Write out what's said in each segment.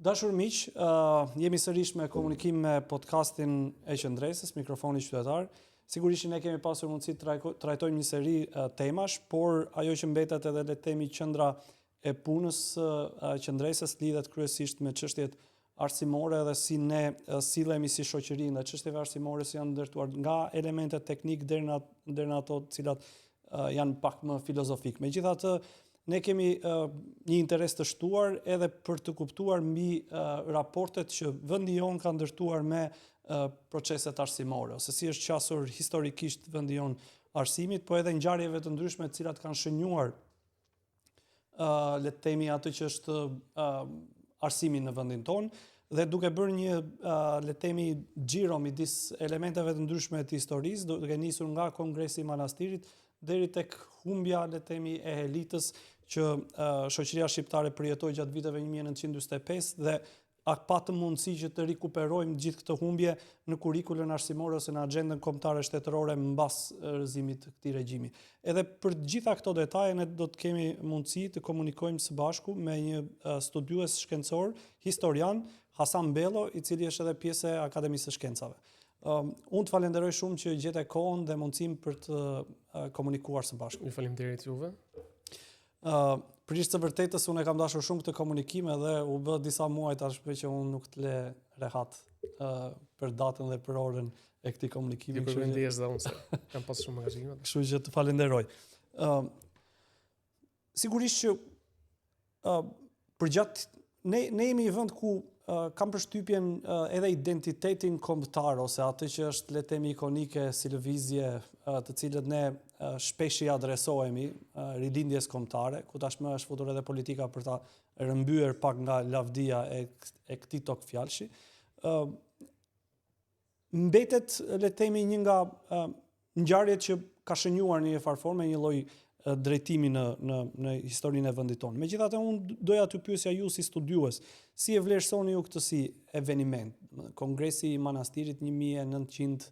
Dashur miq, jemi sërish me komunikim me podcastin e Qendresës, mikrofoni qytetar. Sigurisht ne kemi pasur mundësi të trajtojmë një seri temash, por ajo që mbetet edhe le të themi qendra e punës së Qendresës lidhet kryesisht me çështjet arsimore dhe si ne sillemi si shoqëri ndaj çështjeve arsimore, si janë ndërtuar nga elementet teknik deri në ato të cilat janë pak më filozofik. Megjithatë, ne kemi një interes të shtuar edhe për të kuptuar mbi raportet që vendi jon ka ndërtuar me proceset arsimore, ose si është qasur historikisht vendi jon arsimit, po edhe ngjarjeve të ndryshme të cilat kanë shënjuar le të themi atë që është arsimi në vendin tonë, dhe duke bërë një le të themi xhiro midis elementeve të ndryshme të historisë, duke nisur nga Kongresi i Manastirit deri tek humbja le të themi e elitës që shoqëria shqiptare përjetoi gjatë viteve 1945 dhe patëm mundësi që të rikuperojmë gjithë këtë humbje në kurrikulën arsimore ose në agjendën kombëtare shtetërore mbas rrëzimit të këtij regjimi. Edhe për gjitha këto detaje ne do të kemi mundësi të komunikojmë së bashku me një studiues shkencor, historian, Hasan Bello, i cili është edhe pjesë e Akademisë së Shkencave. Unë të falenderoj shumë që gjete kohën dhe mundësinë për të komunikuar së bashku. Ju faleminderit juve. Për ishtë të vërtetës, unë e kam dashur shumë këtë komunikime dhe u bë disa muaj tashmë që unë nuk të le rehat për datën dhe për orën e këtij komunikimi. Ju përmendes dhe unë se kam pas shumë angazhime. Kështu që të falenderoj. Sigurisht që përgjatë ne jemi një vend ku kam përshtypjen edhe identitetin kombëtar ose atë që është le të themi ikonike si lëvizje të cilët ne shpesh i adresohemi rilindjes kombëtare, ku tashmë është futur edhe politika për ta rrëmbyer pak nga lavdia e këtij tokfjalshi. Mbetet le të themi një nga ngjarjet që ka shënjuar në një farë formë një lloj drejtimi në historinë e vendit tonë. Megjithatë, unë doja t'ju pyesja ju si studiues, si e vlerësoni ju këtë si eveniment, Kongresi i Manastirit 1908?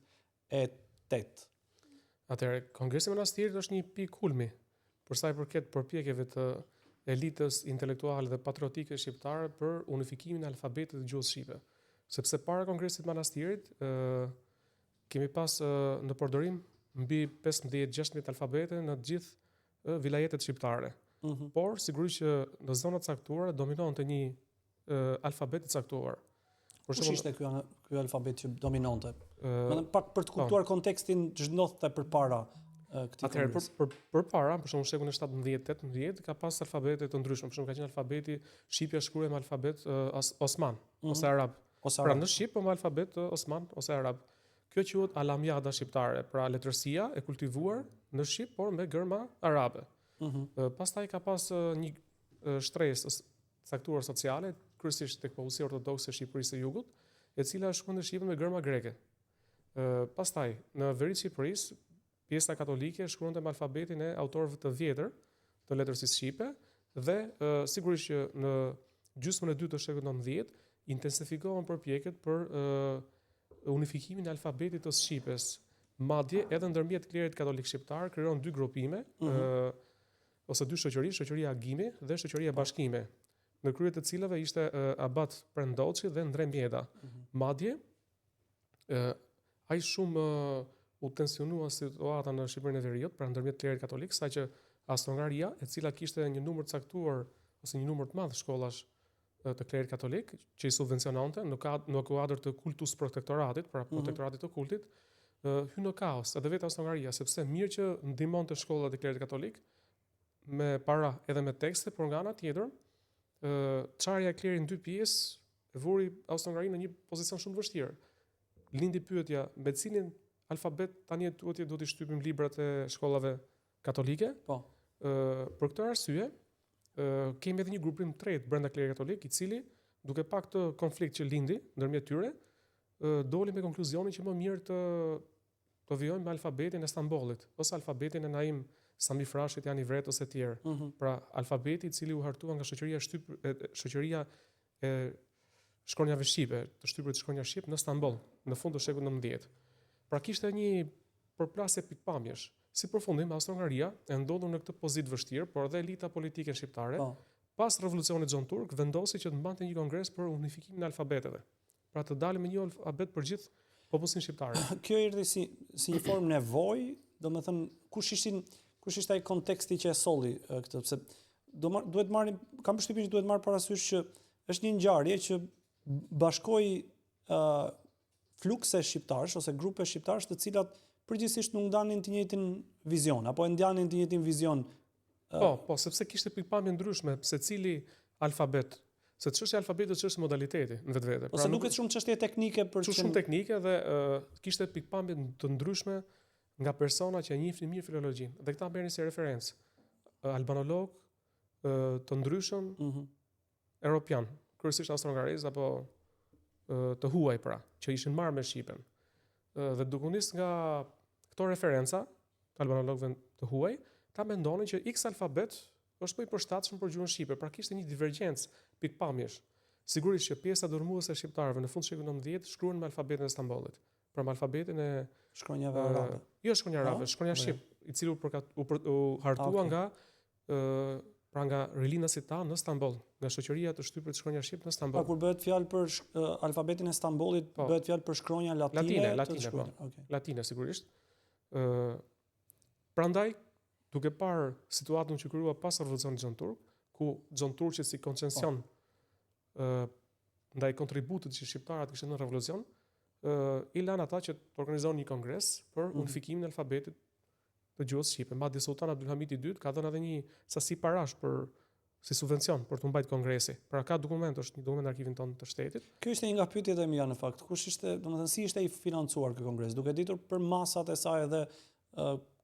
Atëherë, Kongresi i Manastirit është një pikë kulmi për sa i përket përpjekjeve të elitës intelektuale dhe patriotike shqiptare për unifikimin e alfabetit të gjuhës shqipe. Sepse para Kongresit të Manastirit kemi pas në përdorim mbi 15-16 alfabete në të gjithë vilajetet shqiptare. Por sigurisht që në zonat caktuara dominonte një alfabet i caktuar. Kush ishte ky alfabet që dominonte? Pak për të kuptuar kontekstin ç'ndodhte përpara këtij kongresi. Atëherë përpara, për shembull shekullin 17-18 ka pas alfabete të ndryshme. Për shembull ka qenë alfabeti shqipja shkruhet me alfabet osman ose arab. Pra në shqip po me alfabet osman ose arab. Kjo quhet alamjada shqiptare, pra letërsia e kultivuar në shqip, por me gërma arabe. Pastaj ka pas një shtresë caktuar sociale, kryesisht tek popullsia ortodokse e Shqipërisë së Jugut, e cila shkruan në shqip me gërma greke. Pastaj në veri të Shqipërisë, pjesa katolike shkruante me alfabetin e autorëve të vjetër të letërsisë shqipe dhe sigurisht që në gjysmën e dytë të shekullit 19 intensifikohen përpjekjet për unifikimin e alfabetit të shqipes. Madje edhe ndërmjet klerit katolik shqiptar krijon dy grupime, ose dy shoqëri, shoqëria Agimi dhe shoqëria Bashkime, në krye të cilave ishte Abat Prendoçi dhe Ndre Mjeda. Madje ai shumë u tensionua situata në Shqipërinë e Veriut pra ndërmjet klerit katolik, saqë Austro-Hungaria, e cila kishte një numër të caktuar ose një numër të madh shkollash të klerit katolik, që i subvencionante në kuadër të kultus protektoratit, pra protektoratit të kultit, hyn në kaos edhe vetë Austro-Hungaria, sepse mirë që ndihmonte shkollat e klerit katolik me para edhe me tekste, por nga ana tjetër, çarja e klerit në dy pjesë vuri Austro-Hungarinë në një pozicion shumë të vështirë. Lindi pyetja, me cilin alfabet tani do t'i shtypim librat e shkollave katolike? Po. Për këtë arsye, kemi edhe një grupim të tretë brenda klerit katolik, i cili, duke pak të konflikt që lindi ndërmjet tyre, doli me konkluzionin që më mirë të vijojmë me alfabetin e Stambollit, ose alfabetin e Naim Sami Frashit, janë i vret ose tjerë. Pra alfabeti i cili u hartua nga shoqëria e shkronjave shqipe, të shtypërit shkronja shqip në Stamboll, në fund të shekullit 19. Pra kishte një përplasje pikpamjesh, Si përfundim, Austro-Hungaria e ndodhur në këtë pozitë vështirë, por dhe elita politike shqiptare, pas revolucionit Xhon Turk, vendosi që të mbante një kongres për unifikimin e alfabeteve. Pra të dalë me një alfabet për gjithë popullsinë shqiptare. Kjo erdhi si një formë nevojë, domethënë kush ishte ai konteksti që e solli këtë, sepse duhet marrim, kam përshtypjen që duhet marr parasysh që është një ngjarje që bashkoi flukse shqiptarësh ose grupe shqiptarësh të cilat përgjithsisht nuk ndanin të njëjtin vizion apo e ndjanin të njëjtin vizion. Po, sepse kishte pikpamje ndryshme secili alfabet. Se çështja e alfabetit është modaliteti në vetvete. Ose duket shumë çështje teknike për shumë teknike dhe kishte pikpamje të ndryshme nga persona që njihnin mirë filologjinë. Dhe këta merrin si referencë albanolog të ndryshëm europian, kryesisht austro-hungarez apo të huaj pra, që ishin marrë me shqipen. Dhe dukunis nga këto referenca të albanologëve të huaj, ta mendonin që X alfabet është më i përshtatshëm për gjuhën shqipe, pra kishte një divergjencë pikpamjesh. Sigurisht që pjesa dërmuese e shqiptarëve në fund të shekullit 19 shkruan me alfabetin e Stambollit, pra me alfabetin e shkronjave arabe. Jo shkronja arabe, shkronja shqip, i cili u hartua nga Relina Sita në Stamboll, nga shoqëria të shtypur të shkronja shqip në Stamboll. Pra kur bëhet fjalë për alfabetin e Stambollit, bëhet fjalë për shkronja latine. Latine sigurisht. Prandaj, duke parë situatën që krijua pas revolucionit Xhon Turk, ku Xhon Turqi si koncesion ndaj kontributit që shqiptarët kishin në revolucion, i lanë ata që të organizonin një kongres për unifikimin e alfabetit të gjuhës shqipe. Madje Sultan Abdulhamiti II ka dhënë edhe një sasi parash si subvencion për të mbajtur kongresi. Pra ka dokument, është një dokument në arkivin tonë të shtetit. Kjo ishte një nga pyetjet e mia në fakt. Kush ishte, domethënë si ishte i financuar ky kongres? Duke ditur për masat e saj dhe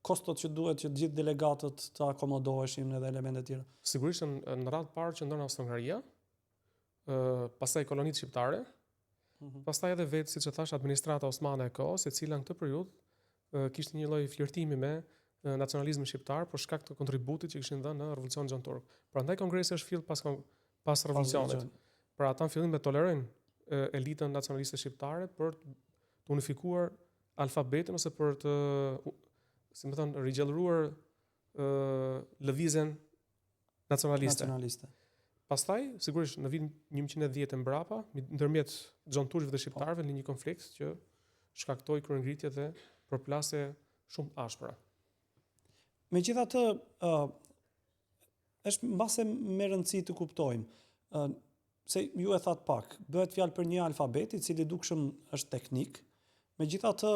kostot që duhet që të gjithë delegatët të akomodoheshin edhe elemente tjera. Sigurisht në radhë parë që ndon Austro-Hungaria, pastaj kolonitë shqiptare, pastaj edhe vetë, siç e thash, administrata osmane e kohës, e cila në këtë periudhë kishte një lloj flirtimi me nacionalizmin shqiptar për shkak të kontributit që kishin dhënë në revolucionin Xhon Turk. Prandaj kongresi është fill pas revolucionit. Pra ata në fillim tolerojnë elitën nacionaliste shqiptare për të unifikuar alfabetin ose për të, si më thon, rigjallëruar lëvizjen nacionaliste. Pastaj, sigurisht në vitin 1110 e mbrapa, ndërmjet Xhon Turqëve dhe shqiptarëve në një konflikt që shkaktoi kryengritje dhe përplasje shumë ashpra. Megjithatë, është mbase me rëndësi të kuptojmë se ju e thatë pak, bëhet fjalë për një alfabet i cili dukshëm është teknik. Megjithatë,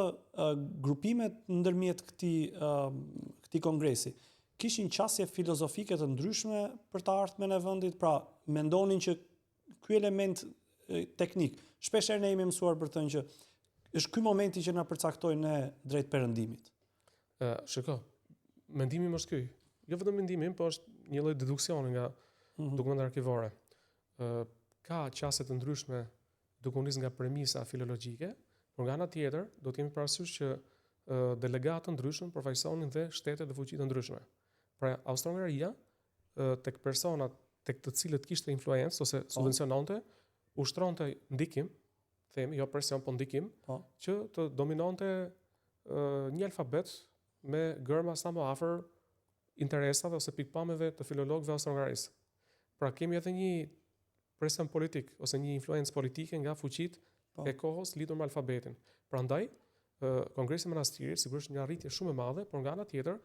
grupimet ndërmjet këtij kongresi kishin qasje filozofike të ndryshme për të ardhmen e vendit, pra mendonin që ky element teknik, shpesh ne jemi mësuar për të thënë që është ky momenti që na përcaktoi ne drejt perëndimit. Shiko, mendimi më është ky. Jo vetëm mendimi, por është një lloj deduksioni nga dokumentet arkivore. Ka qasje të ndryshme duke u nis nga premisa filologjike, por nga ana tjetër do të kemi parasysh që delegatë të ndryshëm përfaqësonin dhe shtete dhe fuqi të ndryshme. Pra Austro-Hungaria tek personat tek të cilët kishte influencë ose subvenciononte, ushtronte ndikim, themi, jo presion, po ndikim, që të dominonte një alfabet me gërma sa më afër interesave ose pikpamjeve të filologëve austro-hungarisë. Pra kemi edhe një presion politik ose një influencë politike nga fuqitë e kohës lidhur me alfabetin. Prandaj, Kongresi Manastirit sigurisht një arritje shumë e madhe, por nga ana tjetër,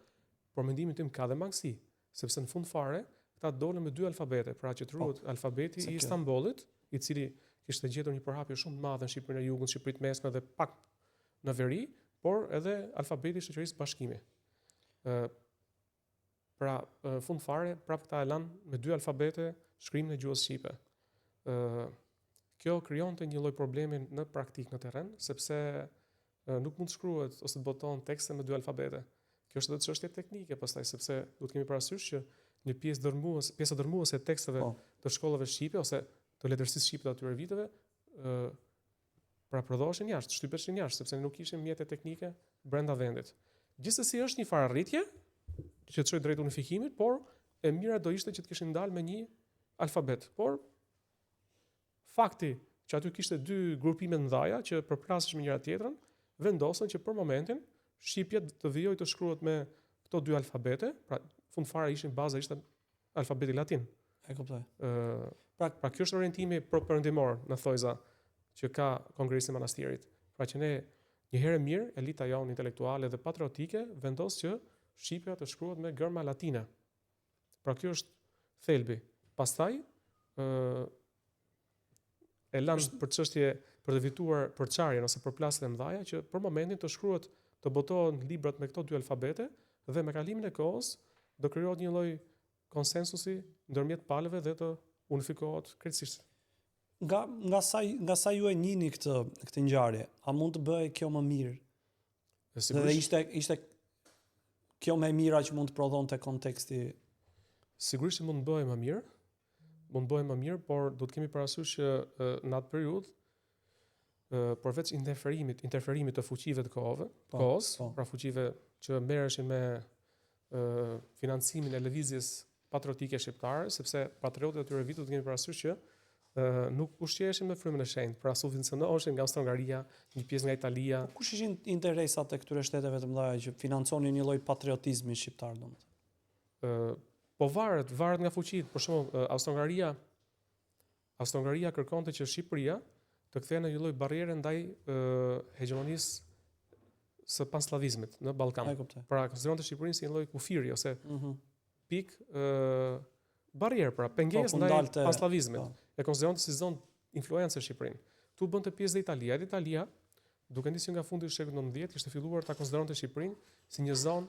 për mendimin tim ka dhe mangësi, sepse në fund fare këta dolën me dy alfabete, pra që truhet alfabeti i Stambollit, i cili kishte gjetur një përhapje shumë të madhe në Shqipërinë e Jugut, Shqipërinë Mesme dhe pak në veri, por edhe alfabeti i Shoqërisë Bashkimi. Pra, fund fare, prapë këta e lanë me dy alfabete shkrimin e gjuhës shqipe. Kjo krijonte një lloj problemi në praktik në terren, sepse nuk mund të shkruhet ose të botohen tekste me dy alfabete. Kjo është edhe çështje teknike pastaj, sepse duhet kemi parasysh që një pjesë dërmuese e teksteve të shkollave shqipe ose të letërsisë shqipe të atyre viteve, pra prodhoheshin jashtë, shtypeshin jashtë, sepse nuk kishin mjete teknike brenda vendit. Gjithsesi është një farë arritje që çoi drejt unifikimit, por e mira do ishte që të kishin dalë me një alfabet. Por fakti që aty kishte dy grupime të mëdha që përplaseshin me njëra tjetrën, vendosën që për momentin shqipja të vijoj të shkruhet me këto dy alfabete, pra fund fare baza ishte alfabeti latin. E kuptoj. Pra kjo është orientimi perëndimor në thojza që ka Kongresi i Manastirit. Pra që ne një herë mirë elita jonë intelektuale dhe patriotike vendos që shqipja të shkruhet me gërma latine. Pra kjo është thelbi. Pastaj e lanë për çështje për të evituar përçarjen ose përplasjen e mëdha që për momentin të shkruhet të botohen librat me këto dy alfabete dhe me kalimin e kohës do krijohet një lloj konsensusi ndërmjet palëve dhe të unifikohet krejtësisht. Nga sa ju e njihni këtë ngjarje, a mund të bëhej kjo më mirë? Dhe ishte kjo më e mira që mund të prodhonte konteksti? Sigurisht mund të bëhej më mirë, por do të kemi parasysh që në atë periudhë përveç interferimit të fuqive të kohës, pra fuqive që merreshin me financimin e lëvizjes patriotike shqiptare, sepse patriotët e atyre viteve do të kemi parasysh që nuk ushqeheshin me frymën e shenjtë, pra subvencionoheshin nga Austro-Hungaria, një pjesë nga Italia. Kush ishin interesat e këtyre shteteve të mëdha që financonin një lloj patriotizmi shqiptar, domethënë? Po varet nga fuqitë. Për shembull, Austro-Hungaria kërkonte që Shqipëria të kthehej në një lloj barriere ndaj hegemonisë së panslavizmit në Ballkan. Pra konsideronte Shqipërinë si një lloj kufiri ose pikë barriere, pra pengesë ndaj panslavizmit. E konsideronte si zonë influencë Shqipërinë. Tu bënte pjesë dhe Italia. Italia, duke nisur nga fundi i shekullit XIX, kishte filluar ta konsideronte Shqipërinë si një zonë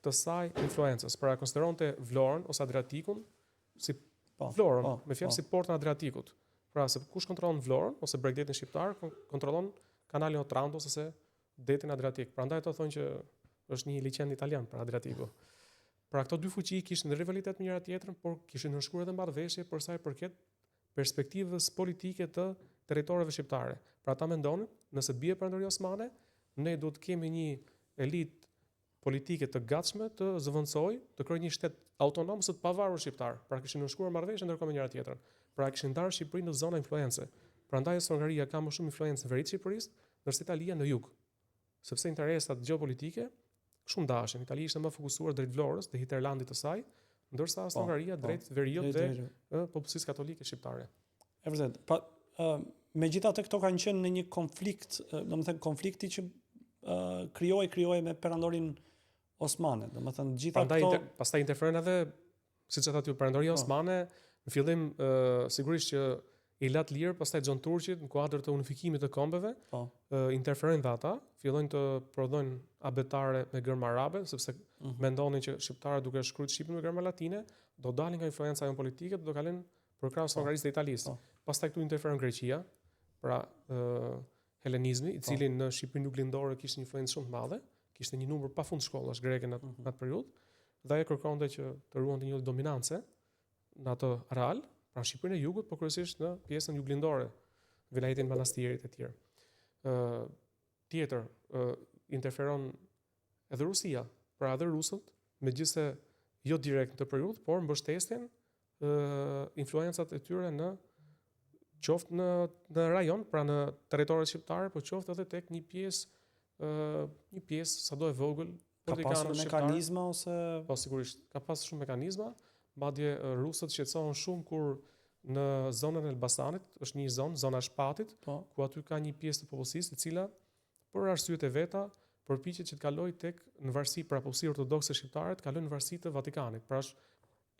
të saj influencës. Pra konsideronte Vlorën ose Adriatikun si Vlorën, me fjalë si portën e Adriatikut. Pra se kush kontrollon Vlorën ose bregdetin shqiptar, kontrollon kanalin Otrantos ose detin Adriatik. Prandaj ato thonë që është një liçen italian për Adriatiku. Pra këto dy fuqi kishin rivalitet me njëra tjetrën, por kishin nënshkruar edhe marrëveshje për sa i përket perspektivës politike të territoreve shqiptare. Pra ata mendonin, nëse bie Perëndoria Osmane, ne do të kemi një elitë politike të gatshme të zëvendësojë, të krijojë një shtet autonom ose të pavarur shqiptar. Pra kishin nënshkruar marrëveshje ndërkohë me njëra tjetrën. Pra kishin ndarë Shqipërinë në zona influencë. Prandaj Austro-Hungaria ka më shumë influencë në veri të Shqipërisë, ndërsa Italia në jug. Sepse interesat gjeopolitike shumë ndaheshin. Italia ishte më fokusuar drejt Vlorës dhe hinterlandit të saj, ndërsa Austro-Hungaria drejt veriut dhe popullsisë katolike shqiptare. E vërtet. Megjithatë këto kanë qenë në një konflikt, domethënë konflikti që krijoi me Perandorin Osmane, domethënë gjitha këto. Pastaj interferon edhe, siç e thatë ju, Perandoria Osmane në fillim sigurisht që i lat lirë, pastaj Xhon Turqit në kuadër të unifikimit të kombeve, interferojnë dhe ata, fillojnë të prodhojnë abetare me gërma arabe, sepse mendonin që shqiptarët duke shkruajtur shqipen me gërma latine, do dalin nga influenca jonë politike, do kalin përkrah Austro-Hungarisë dhe Italisë. Pastaj këtu interferon Greqia, pra helenizmi, i cili në Shqipërinë juglindore kishte një influencë shumë të madhe, kishte një numër pafund shkollash greke në atë periudhë, dhe ajo kërkonte që të ruante një dominancë në atë areal, pra Shqipërinë e Jugut, por kryesisht në pjesën juglindore, vilajetin Manastirit e tjerë. Tjetër, interferon edhe Rusia, pra edhe rusët, megjithëse jo direkt në të periudhë, por mbështesin influencat e tyre në qoftë në rajon, pra në territoret shqiptare, por qoftë edhe tek një pjesë sado e vogël politikanë shqiptare. Ka pasur mekanizma ose? Po sigurisht, ka pasur shumë mekanizma. Madje rusët shqetësohen shumë kur në zonën e Elbasanit, është një zonë, zona e Shpatit, ku aty ka një pjesë të popullsisë, e cila për arsyet e veta përpiqet që të kalojë tek në varësi pra popullsia ortodokse shqiptare, të kalojë në varësi të Vatikanit. Pra është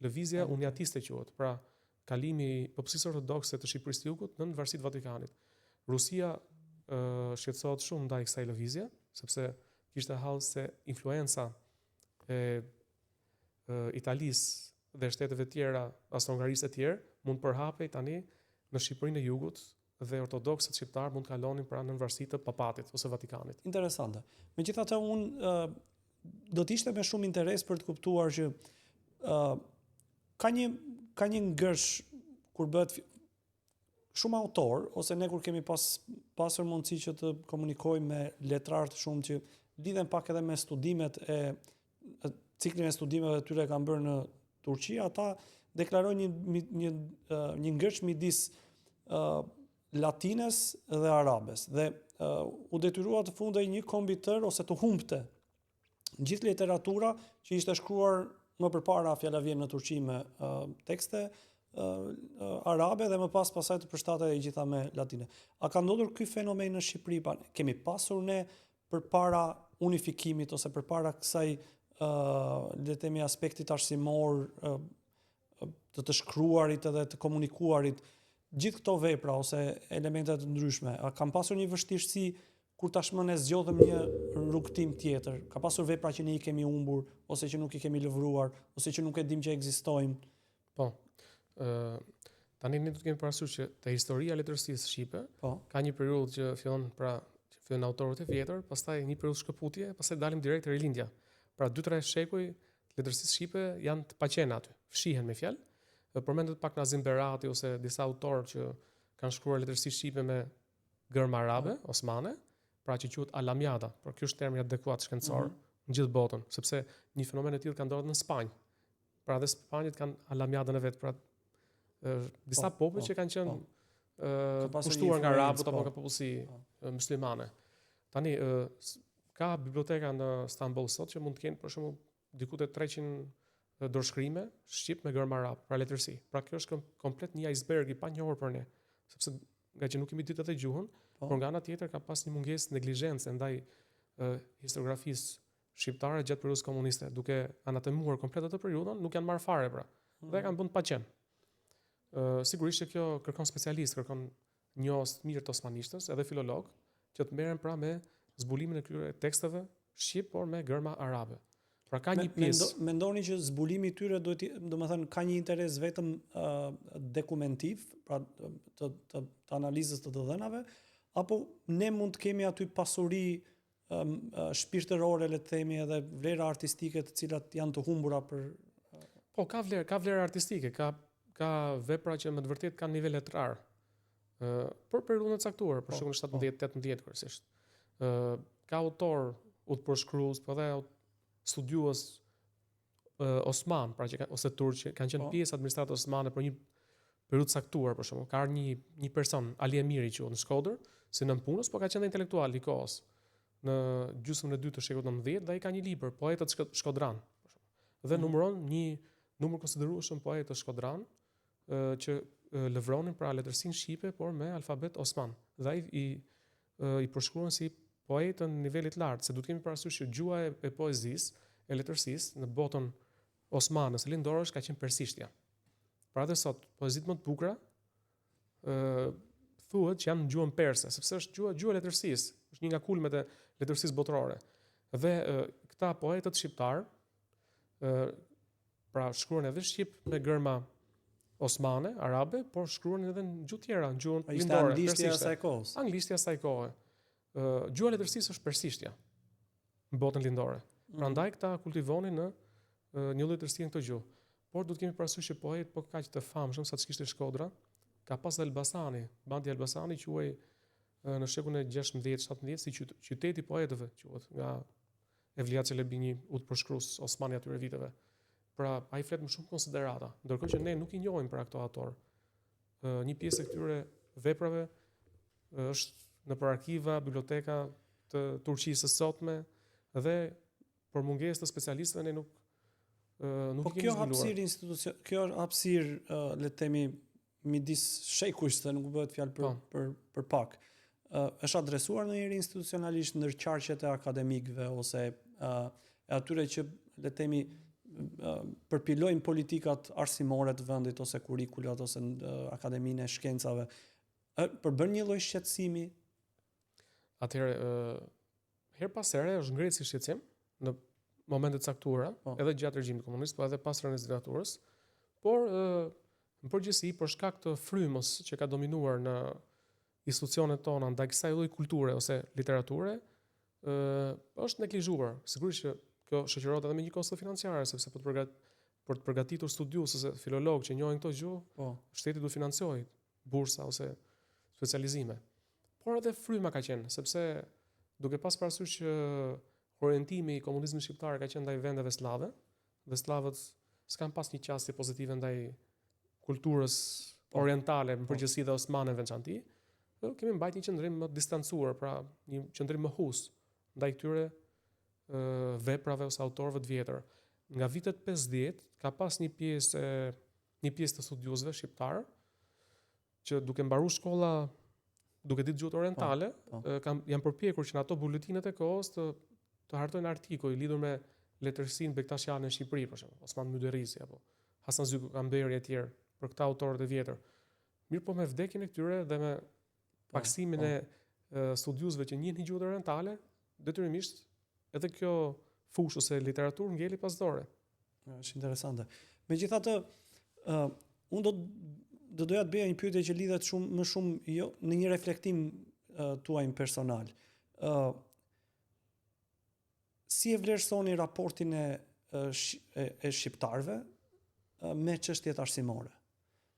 lëvizja uniatiste quhet. Pra kalimi i popullsisë ortodokse të Shqipërisë të Jugut në varësi të Vatikanit. Rusia shqetësohet shumë ndaj kësaj lëvizje, sepse kishte hall se influenca e Italisë dhe shteteve tjera, Austro-Hungarisë e tjerë, mund përhapej tani në Shqipërinë e Jugut dhe ortodoksët shqiptar mund të kalonin pra në varësi të Papatit ose Vatikanit. Interesante. Megjithatë unë do të ishte me shumë interes për të kuptuar që ka një ngërsh kur bëhet shumë autor ose ne kur kemi pasur mundësi që të komunikojmë me letrar të shumë që lidhen pak edhe me studimet ciklin e studimeve të tyre kanë bërë në Turqi, ata deklarojnë një ngërsh midis latines dhe arabes. Dhe u detyrua të fundej një kombitër ose të humbte gjithë literatura që ishte shkruar më përpara fjala vjen në Turqi me tekste arabe dhe më pasaj të përshtatej e gjitha me latine. A ka ndodhur ky fenomen në Shqipëri? Kemi pasur ne përpara unifikimit ose përpara kësaj le të themi aspektit arsimor të shkruarit edhe të komunikuarit, gjithë këto vepra ose elementet të ndryshme, a kam pasur një vështirësi kur tashmë ne zgjodhëm një rrugtim tjetër? Ka pasur vepra që ne i kemi humbur, ose që nuk i kemi lëvruar, ose që nuk e dim që ekzistojnë? Po. Tani ne do të kemi parasysh që te historia e letërsisë shqipe, ka një periudhë që fillon autorët e vjetër, pastaj një periudhë shkëputje, pastaj dalim direkt te rilindja. Pra 2-3 shekuj letërsisë shqipe janë të paqena aty, fshihen me fjalë. Përmendet pak Nazim Berati ose disa autorë që kanë shkruar letërsi shqipe me gërma arabe, osmane, pra që quhet alamjada, por ky është termi adekuat shkencor në gjithë botën, sepse një fenomen e tillë ka ndodhur në Spanjë. Pra dhe Spanjët kanë alamjadën e vet, pra disa popull që kanë qenë pushtuar nga arabët apo nga popullsi muslimane. Tani ka biblioteka në Stamboll sot që mund të kenë për shembull diku te 300 dorëshkrime shqip me gërma arab, pra letërsi. Pra kjo është komplet një iceberg i panjohur për ne, sepse nga që nuk kemi ditë atë gjuhën, por nga ana tjetër ka pas një mungesë neglizhence ndaj historiografisë shqiptare gjatë periudhës komuniste, duke anatemuar komplet atë periudhën, nuk janë marrë fare pra. Dhe kanë bënë paqen. Sigurisht që kjo kërkon specialist, kërkon njohës të mirë të osmanishtës, edhe filolog, që të merren pra me zbulimin e këtyre teksteve shqip, por me gërma arabe. Pra ka një pjesë. Mendoni që zbulimi i tyre domethënë ka një interes vetëm dokumentiv, pra të analizës të dhënave, apo ne mund të kemi aty pasuri shpirtërore, le të themi, edhe vlera artistike të cilat janë të humbura për Po ka vlerë artistike, ka vepra që me të vërtetë kanë nivel letrar. Për periudhën e caktuar, për shembull 17-18 kryesisht. Ka autor utpërshkrues, po edhe studiues osman, pra që ose turq që kanë qenë pjesë administratës osmane për një periudhë caktuar, për shembull. Ka një person, Ali Emiri quhet në Shkodër, si nënpunës, po ka qenë intelektual i kohës në gjysmën e dytë të shekullit 19 dhe ai ka një libër, Poetët shkodran, dhe numëron një numër konsiderueshëm poetë shkodran që lëvronin pra letërsinë shqipe, por me alfabet osman. Dhe ai i përshkruan si poetën në nivelit lartë, se duhet kemi parasysh që gjuha e poezisë, e letërsisë në botën osmane së lindorësh ka qenë persishtja. Pra dhe sot poezitë më të bukura thuhet që janë në gjuhën perse, sepse është gjuha e letërsisë, është një nga kulmet e letërsisë botërore. Dhe këta poetët shqiptar pra shkruan edhe shqip me gërma osmane, arabe, por shkruan edhe në gjuhë tjera, në gjuhën lindore, persishte. Anglishtja asaj kohe. Gjuha e letërsisë është persishtja në botën lindore. Prandaj këta kultivonin në një letërsi në këtë gjuhë. Por duhet kemi parasysh që poet po kaq të famshëm sa të kishte Shkodra, ka pas Elbasani, Bandi Elbasani quhej në shekullin e 16-17 si qyteti poetëve, quhet nga Evlia Çelebi, një utpërshkrues osman i atyre viteve. Pra ai flet më shumë konsiderata, ndërkohë që ne nuk i njohim për ato autor. Një pjesë e këtyre veprave është në arkiva, biblioteka të Turqisë së sotme dhe për mungesë të specialistëve ne nuk po kjo hapësirë institucion, kjo hapësirë le të themi midis shekujsh, se nuk bëhet fjalë për pak. Është adresuar ndonjëherë institucionalisht ndër qarqet e akademikëve ose e atyre që le të themi përpilojnë politikat arsimore të vendit ose kurrikulat ose akademinë e shkencave, përbën një lloj shqetësimi? Atëherë her pas here është ngritur si shqetësim në momente të caktuara, edhe gjatë regjimit komunist, po edhe pas rënies diktaturës, por në përgjithësi për shkak të frymës që ka dominuar në institucionet tona ndaj kësaj lloji kulture ose literature, është neglizhuar. Sigurisht që kjo shoqërohet edhe me një kosto financiare, sepse për të përgatitur studiues ose filolog që njohin këto gjuhë, shteti duhet financojë bursa ose specializime. Por edhe fryma ka qenë, sepse duke pas parasysh që orientimi i komunizmit shqiptar ka qenë ndaj vendeve slave, dhe slavët s'kan pas një qasje pozitive ndaj kulturës orientale në përgjithësi dhe osmane në veçantë. kemi mbajt një qëndrim më distancuar, pra një qëndrim më hus ndaj këtyre veprave ose autorëve të vjetër. Nga vitet 50 ka pas një pjesë të studiosëve shqiptar që duke mbaruar shkolla, duke ditë gjuhët orientale, janë përpjekur që në ato buletinat e kohës të hartojnë artikuj lidhur me letërsinë Bektashiane në Shqipëri, për shembull, Osman Myderisi apo Hasan Zyku Kamberi e tjerë, për këta autorët e vjetër. Mirë po me vdekjen e këtyre dhe me paksimin e studiosëve që njihin gjuhët orientale, detyrimisht edhe kjo fushë ose literaturë ngeli pas dore. Është interesante. Megjithatë, unë do doja të bëja një pyetje që lidhet më shumë jo në një reflektim tuaj personal. Si e vlerësoni raportin e shqiptarëve me çështjet arsimore?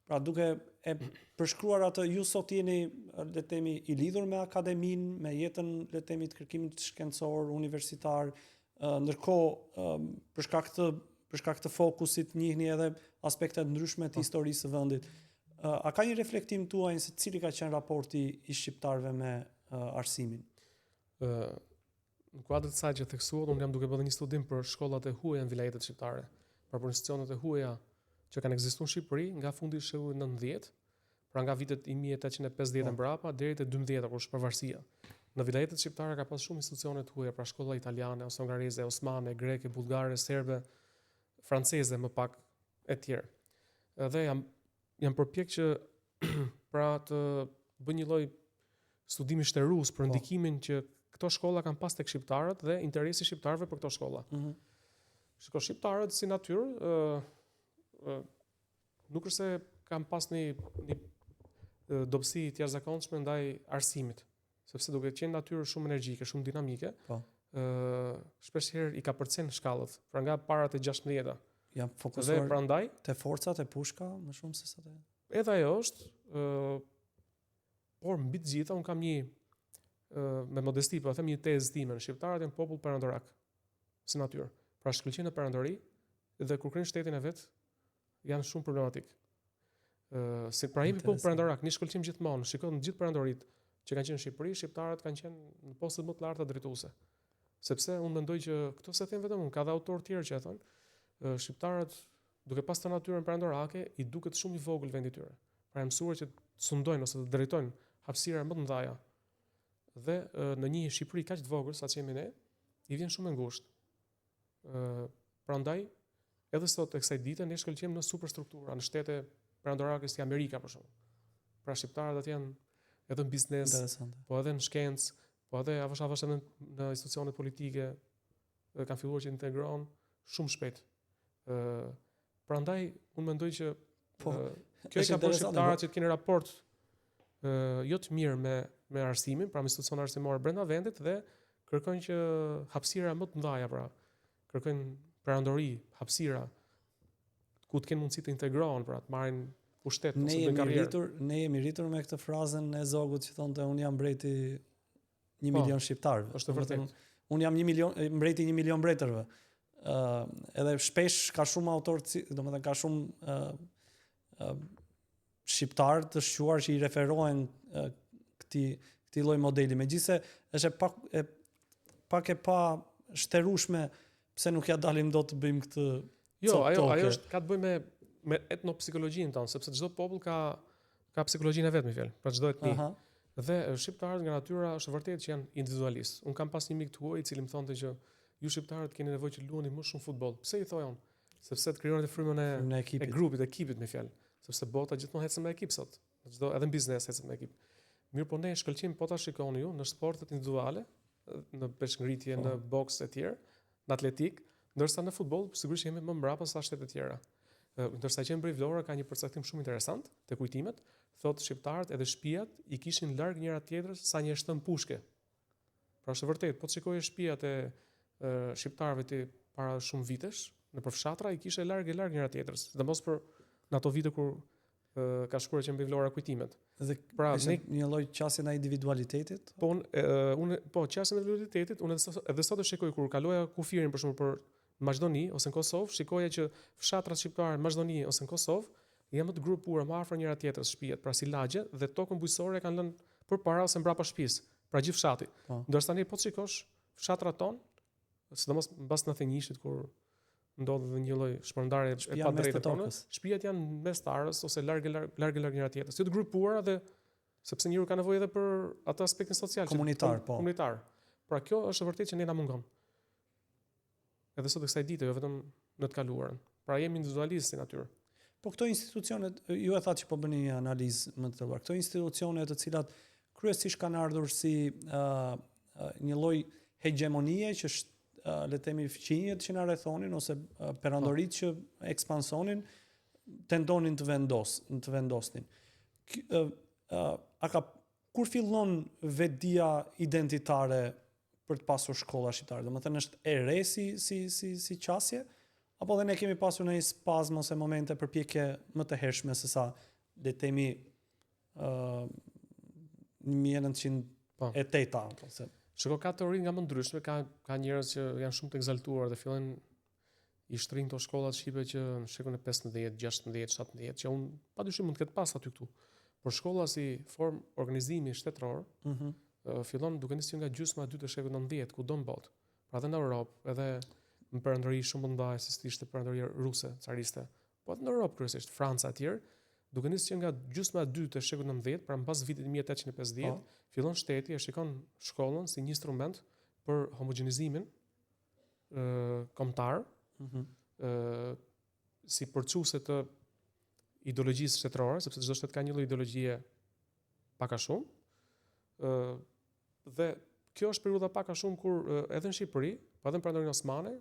Pra duke e përshkruar atë, ju sot jeni, le të themi, i lidhur me akademinë, me jetën, le të themi, të kërkimit shkencor, universitar, ndërkohë për shkak të fokusit njihni edhe aspekte të ndryshme të historisë së vendit. A ka një reflektim tuaj se cili ka qenë raporti i shqiptarëve me arsimin? Në kuadër të saj që theksuat, unë jam duke bërë një studim për shkollat e huaja në vilajetet shqiptare, për institucionet e huaja që kanë ekzistuar në Shqipëri nga fundi i shekullit 19, pra nga vitet 1850 mbrapa deri te 12 kur është pavarësia. Në vilajetet shqiptare ka pas shumë institucione të huaja, pra shkolla italiane, ose hungareze, osmane, greke, bullgare, serbe, franceze më pak e tjerë. Dhe jam përpjek që pra të bëj një lloj studimi shtërus për ndikimin që këto shkolla kanë pas tek shqiptarët dhe interesi i shqiptarëve për këto shkolla. Shiko, shqiptarët si natyrë nuk është se kanë pas një dobësi të jashtëzakonshme ndaj arsimit, sepse duke qenë natyrë shumë energjike, shumë dinamike, shpeshherë i ka përcen shkallët, pra nga parat e 16-ta. Jam fokusuar dhe prandaj te forcat e pushka më shumë se sa te. Edhe ajo është, por mbi të gjitha un kam një me modesti, po them një tezë time, në shqiptarët janë popull perandorak si natyrë. Pra shkëlqejnë në perandori dhe kur krijon shtetin e vet janë shumë problematik. Si pra jemi popull perandorak, ne shkëlqejmë gjithmonë, shikon në gjithë perandoritë që kanë qenë në Shqipëri, shqiptarët kanë qenë në postet më të larta drejtuese. Sepse unë mendoj që këto se them vetëm unë, ka dhe autorë tjerë që e thonë, shqiptarët duke pas të natyrën perandorake i duket shumë i vogël vendi i tyre. Pra janë mësuar që të sundojnë ose të drejtojnë hapësira më të mëdha. Dhe në një Shqipëri kaq të vogël sa që jemi ne, i vjen shumë e ngushtë. Prandaj edhe sot tek kësaj dite ne shkëlqejmë në superstruktura, në shtete perandorake si Amerika për shembull. Pra shqiptarët aty janë edhe në biznes, po edhe në shkencë, po edhe avash edhe në institucionet politike, kanë filluar që integrohen shumë shpejt. Prandaj unë mendoj që kjo ka bërë shqiptarët që të kenë raport jo të mirë me arsimin, pra me institucione arsimore brenda vendit dhe kërkojnë që hapësira më të mëdha, pra kërkojnë perandori, hapësira ku të kenë mundësi të integrohen, pra të marrin pushtet ose të bëjnë karrierë. Ne jemi rritur me këtë frazën e Zogut që thonë unë jam mbreti 1 milion shqiptarëve. Është vërtet. Unë jam mbreti 1 milion mbretërve. Edhe shpesh ka shumë autorë, domethënë ka shumë shqiptarë të shquar që i referohen këtij lloj modeli. Megjithëse është pak e pa shterueshme pse nuk ja dalim dot të bëjmë këtë. Jo, ajo është ka të bëjë me etnopsikologjinë tonë, sepse çdo popull ka psikologjinë e vet, më fjalë, për çdo etni. Dhe shqiptarët nga natyra është vërtet që janë individualistë. Un kam pas një mik të huaj i cili më thonte që ju shqiptarët keni nevojë që luani më shumë futboll. Pse i thoja unë? Sepse të krijoni frymën e grupit, ekipit, më fjalë. Sepse bota gjithmonë ecën me ekip sot. Çdo edhe në biznes ecën me ekip. Mirë, po ne shkëlqejmë po ta shikoni ju në sportet individuale, në peshngritje, në boks e tjerë, në atletik, ndërsa në futboll sigurisht jemi më mbrapa sa shtetet e tjera. Ndërsa që në Brej Vlora ka një përcaktim shumë interesant te kujtimet, thotë shqiptarët edhe shtëpiat i kishin larg njëra tjetrës sa një shtëm pushke. Pra është vërtet, po të shikoje shtëpiat e shqiptarëve të para shumë vitesh, në përfshatra i kishe larg njëra tjetrës, sidomos për në ato vite kur ka shkruar që në Brej Vlora kujtimet. Dhe pra një lloj qasje në individualitetit? Po, qasje në individualitetit, unë edhe sot e shikoj kur kaloja kufirin për shembull për Maqedoni ose në Kosovë, shikoja që fshatrat shqiptare në Maqedoni ose në Kosovë janë më të grupuara më afër njëra tjetrës shtëpiat, pra si lagje dhe tokën bujqësore kanë lënë përpara ose mbrapa shtëpisë, pra gjithë fshati. Po. Ndërsa tani po të shikosh fshatrat ton, sidomos mbas 91-shit kur ndodhi dhe një lloj shpërndarje e Shtëpia padrejtë mes të tonë, tokës. shtëpiat janë mes të arës ose larg njëra tjetrës, si të grupuara dhe sepse njeriu ka nevojë edhe për atë aspektin social, Komunitar, po. Komunitar. Pra kjo është vërtet që ne na mungon. Edhe sot e kësaj dite, jo vetëm në të kaluarën. Pra jemi individualistë si natyrë. Po këto institucionet, ju e thatë që po bëni një analizë më të tërëvar, këto institucionet të cilat kryesisht kanë ardhur si një lloj hegemonie që le të themi fqinjet që na rrethonin ose perandoritë që ekspansonin tendonin të vendosnin. Kur fillon vetdia identitare për të pasur shkolla shqiptare? Domethënë është e re si qasje, apo dhe ne kemi pasur një spazm ose momente përpjekje më të hershme se sa le të themi 1908 ose Shiko, ka teori nga më ndryshme, ka njerëz që janë shumë të egzaltuar dhe fillojnë i shtrin këto shkollat shqipe që në shekun e 15, 16, 17, që unë padyshim mund të ketë pas aty këtu. Por shkolla si formë organizimi shtetëror, fillon duke nisur nga gjysma e dytë të shekut 19, kudo në botë. Pra edhe në Europë, edhe në perandori shumë të mëdha, si ishte perandoria ruse, cariste, po edhe në Europë kryesisht, Franca etj. Duke nisur nga gjysma e dytë të shekut 19, pra mbas vitit 1850, fillon shteti e shikon shkollën si një instrument për homogenizimin kombëtar, si përçuese të ideologjisë shtetërore, sepse çdo shtet ka një lloj ideologjie pak a shumë. Dhe kjo është periudha pak a shumë kur edhe në Shqipëri, po edhe në perandorinë osmane,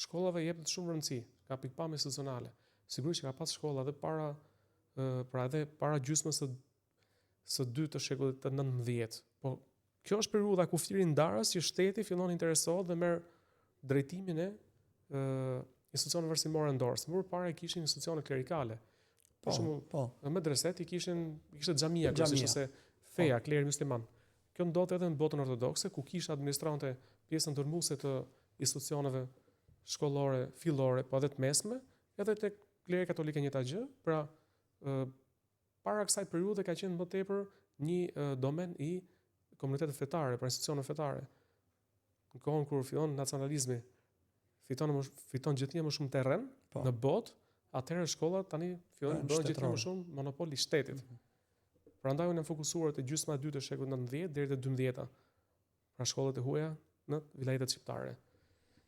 shkollave jepet shumë rëndësi, ka pikpamje institucionale. Sigurisht që ka pas shkolla edhe para gjysmës së dytë të shekullit të 19. Po kjo është periudha ku fytyrë ndarës që shteti fillon interesohet dhe merr drejtimin e institucioneve arsimore në dorë. Më përpara kishin institucione klerikale. Për shembull, në medreset kishte xhamia, ose feja, kleri musliman. Kjo ndodhte edhe në botën ortodokse, ku kisha administrante pjesën ndërmuese të institucioneve shkollore fillore, po edhe të mesme, edhe tek kleri katolike njëjta gjë. Pra, para kësaj periudhe ka qenë më tepër një domen i komunitetet fetare, pra institucioneve fetare. Në kohën kur fillon nacionalizmi, fiton gjithnjë më shumë terren në botë, atëherë shkollat tani fillojnë bëhen gjithnjë më shumë monopol i shtetit. Prandaj unë jam fokusuar te gjysma e dytë të shekullit 19 deri te 12-ta. Pra shkollat e huaja në vilajetet shqiptare.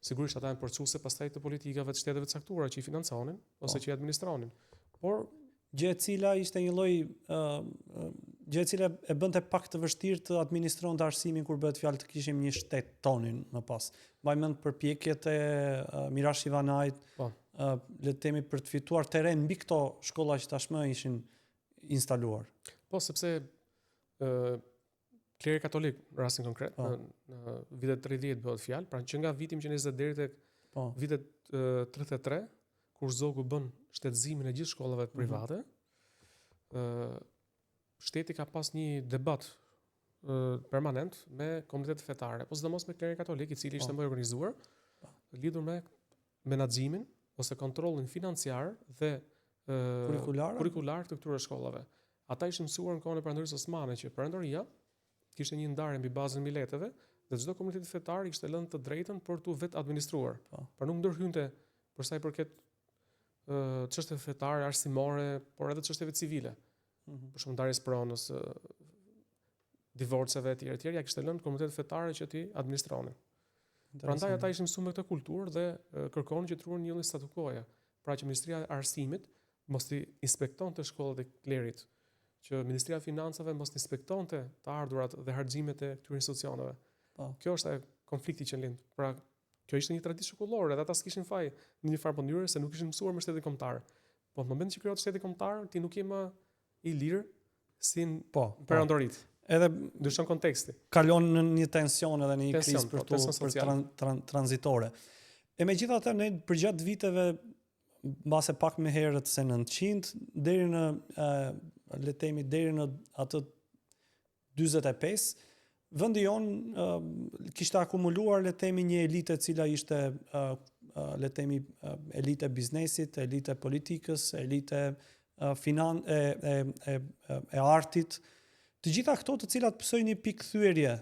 Sigurisht ata janë përçuese pastaj të politikave të shteteve të caktuara që i financonin ose që i administronin. Por gjë e cila ishte një lloj gjë e cila e bënte pak të vështirë të administronte arsimin kur bëhet fjalë të kishim një shtet tonin më pas. Mbaj mend përpjekjet e Mirash Ivanajt, le të themi për të fituar terren mbi këto shkolla që tashmë ishin instaluar. Po, sepse kleri katolik, në rastin konkret, në vitet 30 bëhet fjalë, pra që nga viti 1920 deri tek vitet 33, kur zogu bën shtetëzimin e gjithë shkollave private, shteti ka pas një debat permanent me komunitetet fetare, po sidomos me klerin katolik, i cili ishte më i organizuar, lidhur me menaxhimin ose kontrollin financiar dhe kurrikular të këtyre shkollave. Ata ishin mësuar në kohën e perandorisë osmane që perandoria kishte një ndarje mbi bazën e mileteve dhe çdo komunitet fetar kishte lënë të drejtën për tu vetë administruar. Pra nuk ndërhynte për sa i përket çështjeve fetare, arsimore, por edhe çështjeve civile. Për shembull ndarjes pronës, divorceve etj. Ja kishte lënë komunitetet fetare që ti administronin. Prandaj ata ishin mësuar me këtë kulturë dhe kërkonin që të ruhen një lloj statu quo-je. Pra që Ministria e Arsimit mos i inspektonte shkollat e klerit, që Ministria e Financave mos inspektonte të ardhurat dhe harxhimet e këtyre institucioneve. Kjo është konflikti që lind. Pra, kjo ishte një traditë shkollore, dhe ata s'kishin faj në një farë mënyrë se nuk ishin mësuar me shtetin kombëtar. Po në momentin që krijohet shteti kombëtar, ti nuk je më i lirë si në perandorit. Edhe ndryshon konteksti. Kalon në një tension edhe në një krizë për tranzitore. E megjithatë ne përgjatë viteve mbase pak më herët se 900 deri në le të themi deri në atë 45, vendi jon kishte akumuluar le të themi një elitë e cila ishte le të themi elitë e biznesit, elitë e politikës, elitë e artit, Të gjitha këto të cilat pësojnë një pikë thyerje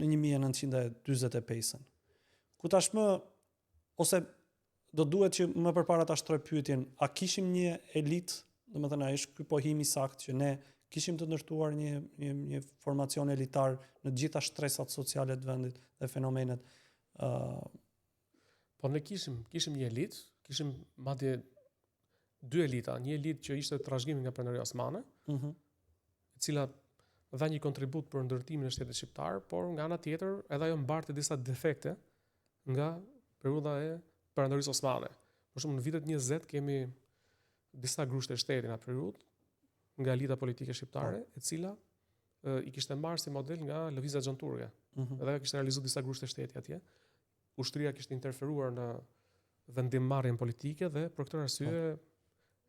në 1945-ën. Ku tashmë, ose do duhet që më përpara ta shtroj pyetjen, a kishim një elitë, domethënë a është ky pohimi sakt që ne kishim të ndërtuar një formacion elitar në të gjitha shtresat sociale të vendit dhe fenomenet. Po ne kishim një elitë, kishim madje dy elita, një elitë që ishte trashëgimi nga Perandoria Osmane, e cila dha një kontribut për ndërtimin e shtetit shqiptar, por nga ana tjetër edhe ajo mbarte disa defekte nga periudha e Perandorisë Osmane. Për shembull, në vitet 20 kemi disa grushte shteti në atë periudhë nga elita politike shqiptare, e cila i kishte marrë si model nga lëvizja xhanturke. Edhe ajo kishte realizuar disa grushte shteti atje. Ushtria kishte interferuar në vendimmarrjen politike dhe për këtë arsye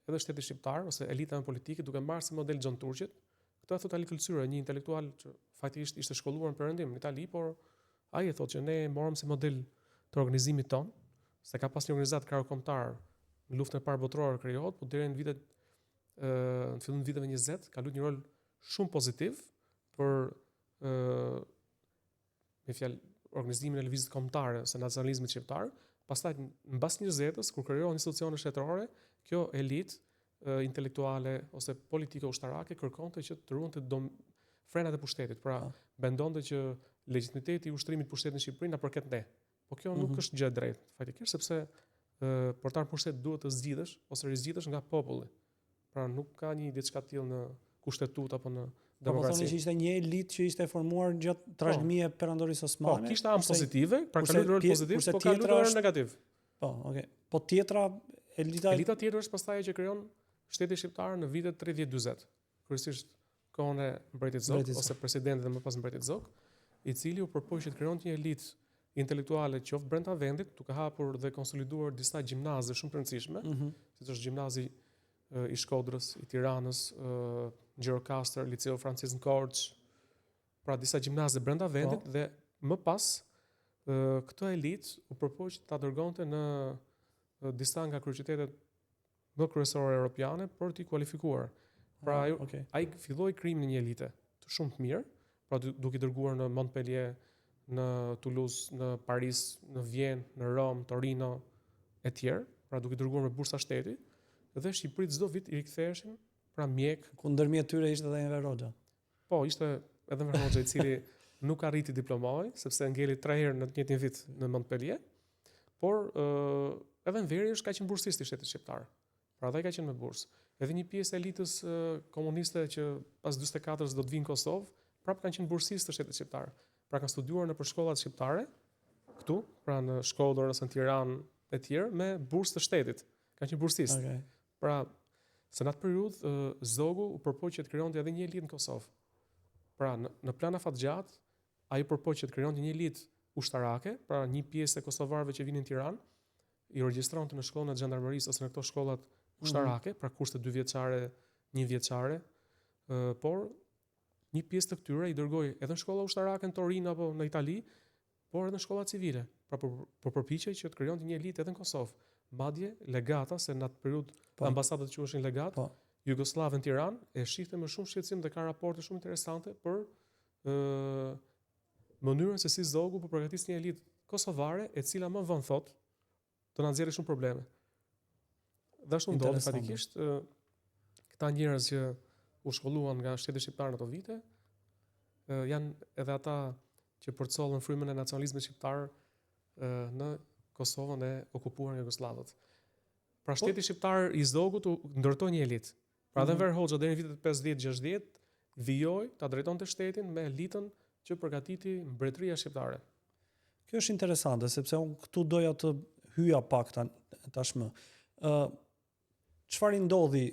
edhe shteti shqiptar ose elita politike duke marrë si model xhanturqit. Këtë e thot Ali Kërcyra, një intelektual që faktikisht ishte shkolluar në Perëndim në Itali, por ai e thotë që ne morëm si model të organizimit ton, se ka pas një organizat krau kombëtar në luftën e parë botërore krijohet, por deri në vitet në fillim të viteve 20 ka luajtur një rol shumë pozitiv për me fjalë organizimin e lëvizjes kombëtare ose nacionalizmit shqiptar. Pastaj mbas 20-s kur krijohen institucione shtetërore, kjo elitë intelektuale ose politike ushtarake kërkonte që të ruante frenat e pushtetit. Pra, mendonte që legitimiteti i ushtrimit pushtetit në Shqipëri na përket ne. Po kjo nuk është gjë e drejtë, faktikisht, sepse portar pushtet duhet të zgjidhesh ose rizgjidhesh nga populli. Pra, nuk ka një diçka të tillë në kushtetut apo në demokraci. Po thoni që ishte një elitë që ishte formuar gjatë trashëgimit të Perandorisë Osmane. Po, kishte anë pozitive, pra ka luajtur rol pozitiv, po ka luajtur rol negativ. Po, okay. Po tjetra elita tjetër është pastaj që krijon shteti shqiptar në vitet 30-40, kryesisht kohën e mbretit Zog ose presidentit dhe më pas mbretit Zog, i cili u përpoqi të krijonte një elitë intelektuale qoftë brenda vendit, duke hapur dhe konsoliduar disa gjimnaze shumë të rëndësishme, siç është gjimnazi i Shkodrës, i Tiranës, Gjirokastër, Liceu Francis Korç, pra disa gjimnaze brenda vendit dhe më pas këtë elitë u përpoqi ta dërgonte në disa nga kryeqytetet më kryesore europiane për t'i kualifikuar. Pra ai filloi krijimin e një elite të shumë të mirë, pra duke dërguar në Montpellier, në Toulouse, në Paris, në Vjenë, në Rom, Torino e tjerë, pra duke dërguar me bursa shteti, dhe Shqipëri çdo vit i riktheheshin pra mjek, ku ndërmjet tyre ishte edhe Enver Hoxha. Po, ishte edhe Enver Hoxha i cili nuk arriti diplomohej, sepse ngeli 3 herë në të njëjtin vit në Montpellier, por edhe Enveri është ka qenë bursist i shtetit shqiptar. Pra dhe ka qenë me bursë. Edhe një pjesë e elitës komuniste që pas 44-s do të vinë në Kosovë, prapë kanë qenë bursistë të shtetit shqiptar. Pra kanë studiuar në shkollat shqiptare këtu, pra në Shkodër ose në Tiranë e tjerë me bursë të shtetit. Kanë qenë bursistë. Pra, se në atë periudhë Zogu u përpoqi të krijonte edhe një elitë në Kosovë. Pra, në plan afatgjat, ai përpoqi të krijonte një elitë ushtarake, pra një pjesë e kosovarëve që vinin në Tiranë, i regjistronte në shkollën e xhandarmerisë ose në këto shkollat ushtarake, pra kurse 2 vjeçare, 1 vjeçare, por një pjesë të këtyre i dërgoi edhe në shkolla ushtarake në Torino apo në Itali, por edhe në shkolla civile. Pra përpiqej që të krijonte një elitë edhe në Kosovë. Madje legata, se në atë periudhë ambasadat quheshin legat, Jugosllavë në Tiranë e shihte me shumë shqetësim dhe ka raporte shumë interesante për mënyrën se si Zogu po përgatis një elitë kosovare e cila më vonë thotë do na nxjerrë shumë probleme. Dhe ashtu ndodhi fatikisht, këta njerëz që u shkolluan nga shteti shqiptar në ato vite, janë edhe ata që përcollën frymën e nacionalizmit shqiptar në Kosovën e okupuar nga Jugosllavët. Pra shteti shqiptar i Zogut ndërtoi një elitë. Pra edhe Enver Hoxha deri në vitet 50-60 vijoi ta drejtonte shtetin me elitën që përgatiti mbretëria shqiptare. Kjo është interesante sepse unë këtu doja të hyja pak tashmë. Çfarë ndodhi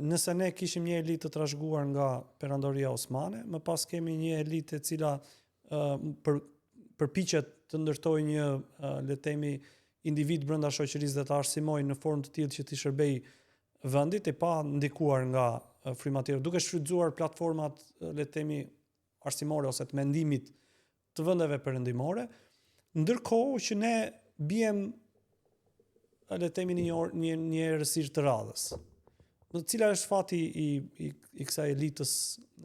nëse ne kishim një elitë të trashëguar nga Perandoria Osmane, më pas kemi një elitë e cila përpiqet të ndërtojë një le të themi individ brenda shoqërisë dhe të arsimojë në formë të tillë që të shërbej vendit e pa ndikuar nga frymatierë, duke shfrytzuar platformat le të themi arsimore ose të mendimit të vendeve perëndimore, ndërkohë që ne biem le të themi një errësirë të radhës. Cila është fati i kësaj elitës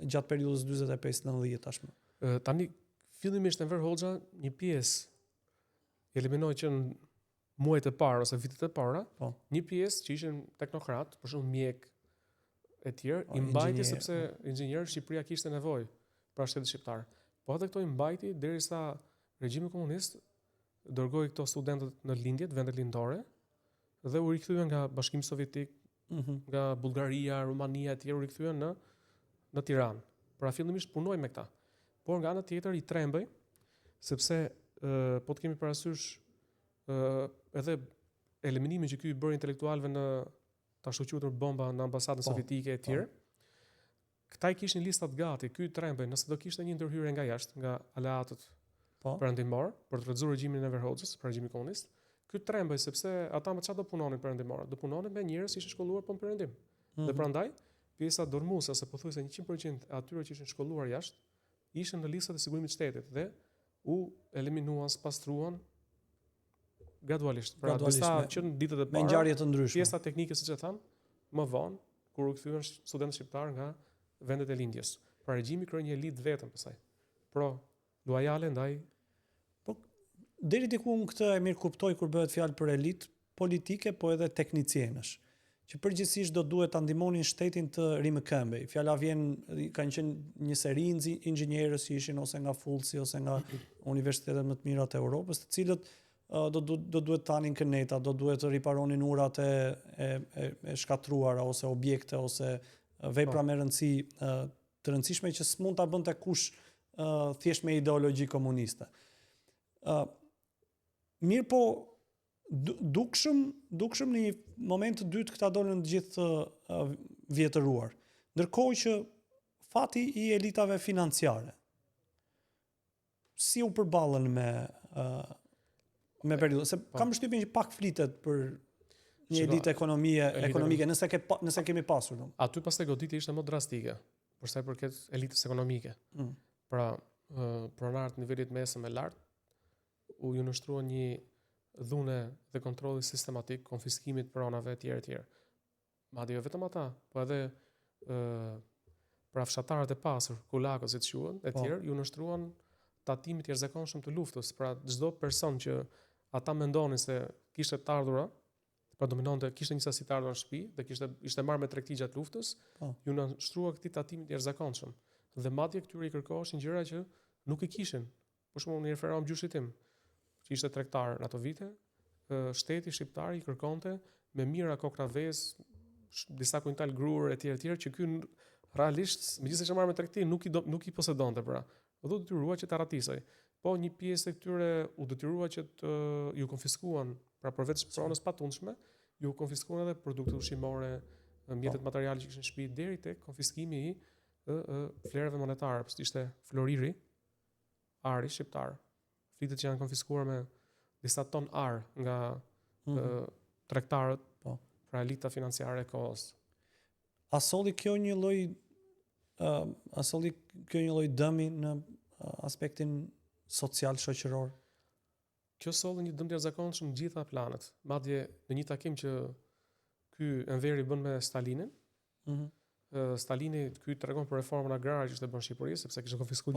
gjatë periudhës 45-90 tashmë? Tani fillimisht Enver Hoxha një pjesë eliminoi që në muajt e parë ose vitet e para, një pjesë që ishin teknokrat, për shembull mjek e tjerë, i mbajti sepse inxhinierë Shqipëria kishte nevojë për shtetin shqiptar. Po edhe këto i mbajti derisa regjimi komunist dërgoi këto studentët në lindjet, vendet lindore, dhe u rikthyen nga Bashkimi Sovjetik, nga Bullgaria, Rumania e tjerë u rikthyen në Tiranë. Pra fillimisht punoi me këta. Por nga ana tjetër i trembej, sepse po të kemi parasysh edhe eliminimin që ky i bëri intelektualëve në ta shoqëruar bomba në ambasadën sovjetike e tjerë. Këta i kishin listat gati, ky i trembej, nëse do kishte një ndërhyrje nga jashtë, nga aleatët perëndimor, për të rrezzuar regjimin e Enver Hoxhës, për regjimin komunist. Ky trembej sepse ata me çfarë do punonin perëndimorët? Do punonin me njerëz që ishin shkolluar po në perëndim. Dhe prandaj pjesa dormuese ose pothuajse 100% e atyre që ishin shkolluar jashtë ishin në listat e sigurimit të shtetit dhe u eliminuan, pastruan gradualisht. Pra disa që në ditët e para me ngjarje të ndryshme. Pjesa teknike siç e tham, më vonë kur u kthyen studentët shqiptar nga vendet e lindjes. Pra regjimi krijoi një elitë vetëm pastaj. Pro lojale ndaj. Deri diku unë këtë e mirë kuptoj kur bëhet fjalë për elitë politike, po edhe teknicienësh, që përgjithsisht do duhet ta ndihmonin shtetin të rimëkëmbej. Fjala vjen, kanë qenë një seri inxhinierës që ishin ose nga Fulci ose nga universitetet më të mira të Europës, të cilët do duhet tanin këneta, do duhet të riparonin urat e shkatruara ose objekte ose vepra me rëndësi të rëndësishme që s'mund ta bënte kush thjesht me ideologji komuniste. Mirë po, dukshëm në një moment të dytë këta dolën të gjithë vjetëruar. Ndërkohë që fati i elitave financiare si u përballën me periudhën, se kam përshtypjen që pak flitet për një elitë ekonomike nëse kemi pasur. Aty pastaj goditja ishte më drastike, për sa i përket elitës ekonomike. Pra, pronarët nivelit mesëm e lartë u nështrua një dhune dhe kontrolli sistematik, konfiskimit pronave e tjerë. Madje jo vetëm ata, po edhe pra fshatarët e pasur, kulakët si të quhen, e tjerë, ju nështruan tatimit të jashtëzakonshëm të luftës. Pra çdo person që ata mendonin se kishte të ardhura, pra dominonte, kishte një sasi të ardhura në shtëpi dhe ishte marrë me tregti gjatë luftës, ju nështrua këtij tatimit të jashtëzakonshëm. Dhe madje këtyre i kërkoheshin gjëra që nuk i kishin. Për shembull, unë referohem gjyshit tim, që ishte tregtar në ato vite, shteti shqiptar i kërkonte me mira kokra vezë, disa kuintal grur e tjerë që ky realisht, megjithëse ishte marrë me tregti, nuk i posedonte pra. U detyrua që ta ratisej. Po një pjesë e këtyre u detyrua që ju konfiskuan, pra përveç pronës patundshme, ju konfiskuan edhe produkte ushqimore, mjetet materiale që kishin në shtëpi deri tek konfiskimi i flerëve monetare, ishte floriri, ari shqiptar. Flitet që janë konfiskuar me disa ton ar nga tregtarët, pra elita financiare e kohës. A solli kjo një lloj dëmi në aspektin social shoqëror? Kjo solli një dëm të jashtëzakonshëm në gjitha planet. Madje në një takim që ky Enveri bën me Stalinin, Stalini ky tregon për reformën agrare që ishte bën në Shqipëri, sepse kishte konfiskuar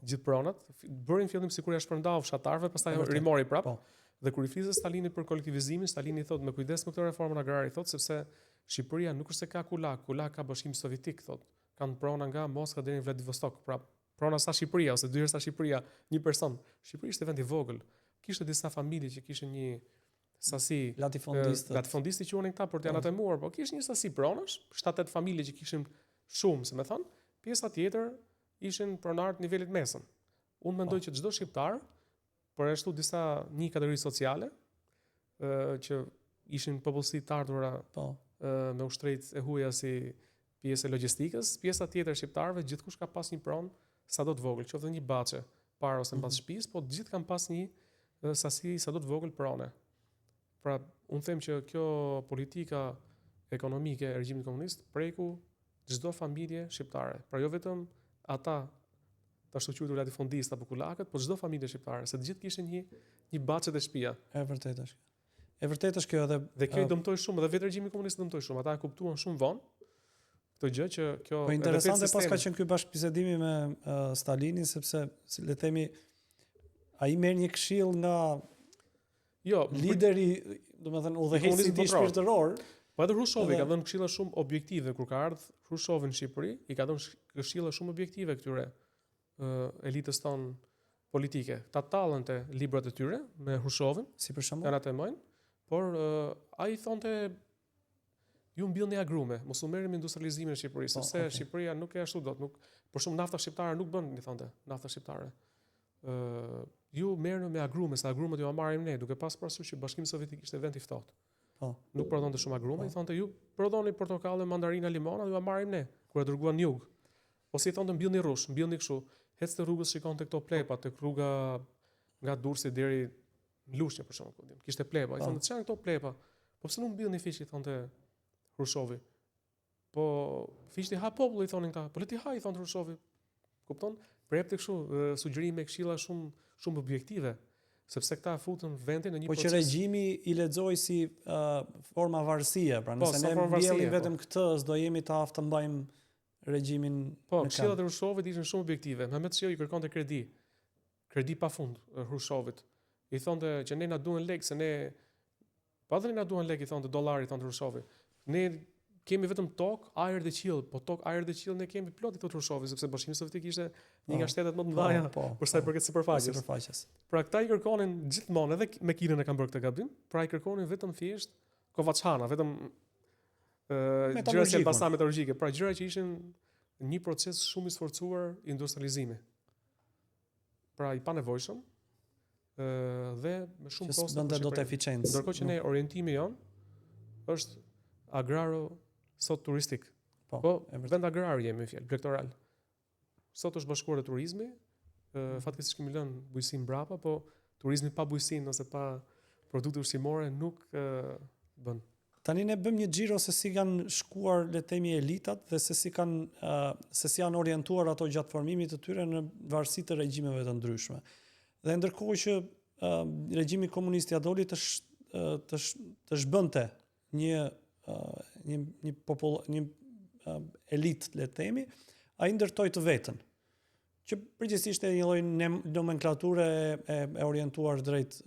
gjithë pronat. Bërin fillim sikur ja shpërndau fshatarëve, pastaj rimori prap. Dhe kur i flisë Stalini për kolektivizimin, Stalini thotë me kujdes me këtë reformën agrare, thotë sepse Shqipëria nuk është se ka kulak ka Bashkim Sovjetik, thotë. Kanë prona nga Moskva deri në Vladivostok, pra prona sa Shqipëria ose dy herë sa Shqipëria, një person. Shqipëria ishte vend i vogël. Kishte disa familje që kishin një sasi latifondistë quhen këta për të janë atemuar, po kishte një sasi pronash, 7-8 familje që kishin shumë, se më thon, pjesa tjetër ishin pronarë të nivelit mesëm. Unë mendoj që çdo shqiptar, por ashtu disa një kategori sociale që ishin popullsi të ardhura me ushtrit e huaja si pjesë e logjistikës, pjesa tjetër e shqiptarëve gjithkush ka pas një pronë sado të vogël, qoftë një baçe para ose mbas shtëpisë, po të gjithë kanë pas një sasi sado të vogël prone. Pra, unë them që kjo politika ekonomike e regjimit komunist preku çdo familje shqiptare. Pra jo vetëm ata ta shoqëruar latifondistë apo kulakët, por çdo familje shqiptare, se të gjithë kishin një baçe të shtëpia. E vërtetë është. E vërtet është kjo edhe Dhe kjo i dëmtoi shumë, dhe vetë regjimi komunist dëmtoi shumë. Ata e kuptuan shumë vonë këtë gjë që kjo Po interesante pas ka qenë ky bashkëbisedimi me Stalinin, sepse si le të themi ai merr një këshill nga lideri, domethënë udhëheqësi i tij shpirtëror. Po edhe Hrushovi ka dhënë këshilla shumë objektive kur ka ardhur Hrushovi në Shqipëri, i ka dhënë këshilla shumë objektive këtyre elitës tonë politike. Ta tallente librat e tyre me Hrushovin, si për shembull. Kanë atë mojnë, por ai thonte ju mbillni agrume, mos u merrem me industrializimin e Shqipërisë, sepse Shqipëria nuk e ashtu dot, nuk për shumë nafta shqiptare nuk bën, i thonte, nafta shqiptare. Ju merrni me agrume, se agrumet ju marrim ne, duke pas parasysh që Bashkimi Sovjetik ishte vend i ftohtë. Nuk prodhonte shumë agrume, i thonte ju prodhoni portokallë, mandarina, limona, ju marrim ne, kur e dërguan në jug. Ose i thonte mbillni rrush, mbillni kështu, ecte rrugës shikonte këto plepa, tek rruga nga Durrësi deri në Lushnjë për shembull, kishte plepa, i thonte çfarë këto plepa? Po pse nuk mbillni fish, i thonte Hrushovi. Po fishti ha populli, i thonin këta. Po le ti ha, i thon Hrushovi. Kupton? Prepte kështu sugjerime, këshilla shumë objektive, sepse këta futën vendin në një proces. Po që regjimi i lexoi si forma varësie, pra nëse ne mbjellim vetëm këtë, s'do jemi të aftë të mbajmë regjimin. Po, këshillat e Hrushovit ishin shumë objektive. Mehmet Çioi i kërkonte kredi pafund Hrushovit. I thonte që ne na duhen lek, se ne pa dhe ne na duhen lek, i thonte dollar, i thonte Hrushovi. Ne kemi vetëm tokë, ajër dhe qiell, po tokë, ajër dhe qiell ne kemi plot, i thotë Hrushovi, sepse Bashkimi Sovjetik ishte një nga shtetet më të mëdha për sa i përket sipërfaqes. Pra këta i kërkonin gjithmonë, edhe me Kinën e kanë bërë këtë gabim, pra i kërkonin vetëm thjesht kovaçhana, vetëm gjëra që basa metalurgjike, pra gjëra që ishin një proces shumë i sforcuar industrializimi. Pra i panevojshëm dhe me shumë kosto për dot eficiencë. Ndërkohë që ne orientimi jon është agraro sot turistik. Po vend agrar jemi fjalë, bregtoral. Sot është bashkuar e turizmi, fatkeqësisht kemi lënë bujësinë mbrapa, po turizmi pa bujësinë ose pa produkte ushqimore nuk bën. Tani ne bëjmë një xhiro se si kanë shkuar le të themi elitat dhe se si janë orientuar ato gjatë formimit të tyre në varësi të regjimeve të ndryshme. Dhe ndërkohë që regjimi komunist ja doli të shbënte një elit, le të themi, ai ndërtoi të vetën, që përgjithsisht është një lloj nomenklature e orientuar drejt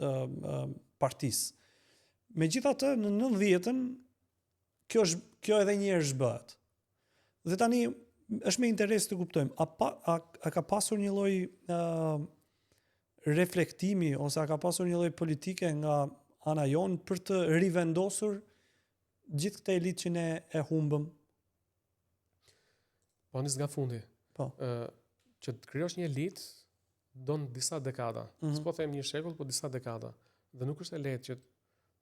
partisë. Megjithatë, në 90-ën kjo edhe një herë zhbëhet. Dhe tani është me interes të kuptojmë, a ka pasur një lloj reflektimi ose a ka pasur një lloj politike nga ana jonë për të rivendosur gjithë këtë elitë që ne e humbëm? Po nis nga fundi. Po. Që të krijosh një elitë don disa dekada. S'po them një shekull, po disa dekada. Dhe nuk është e lehtë që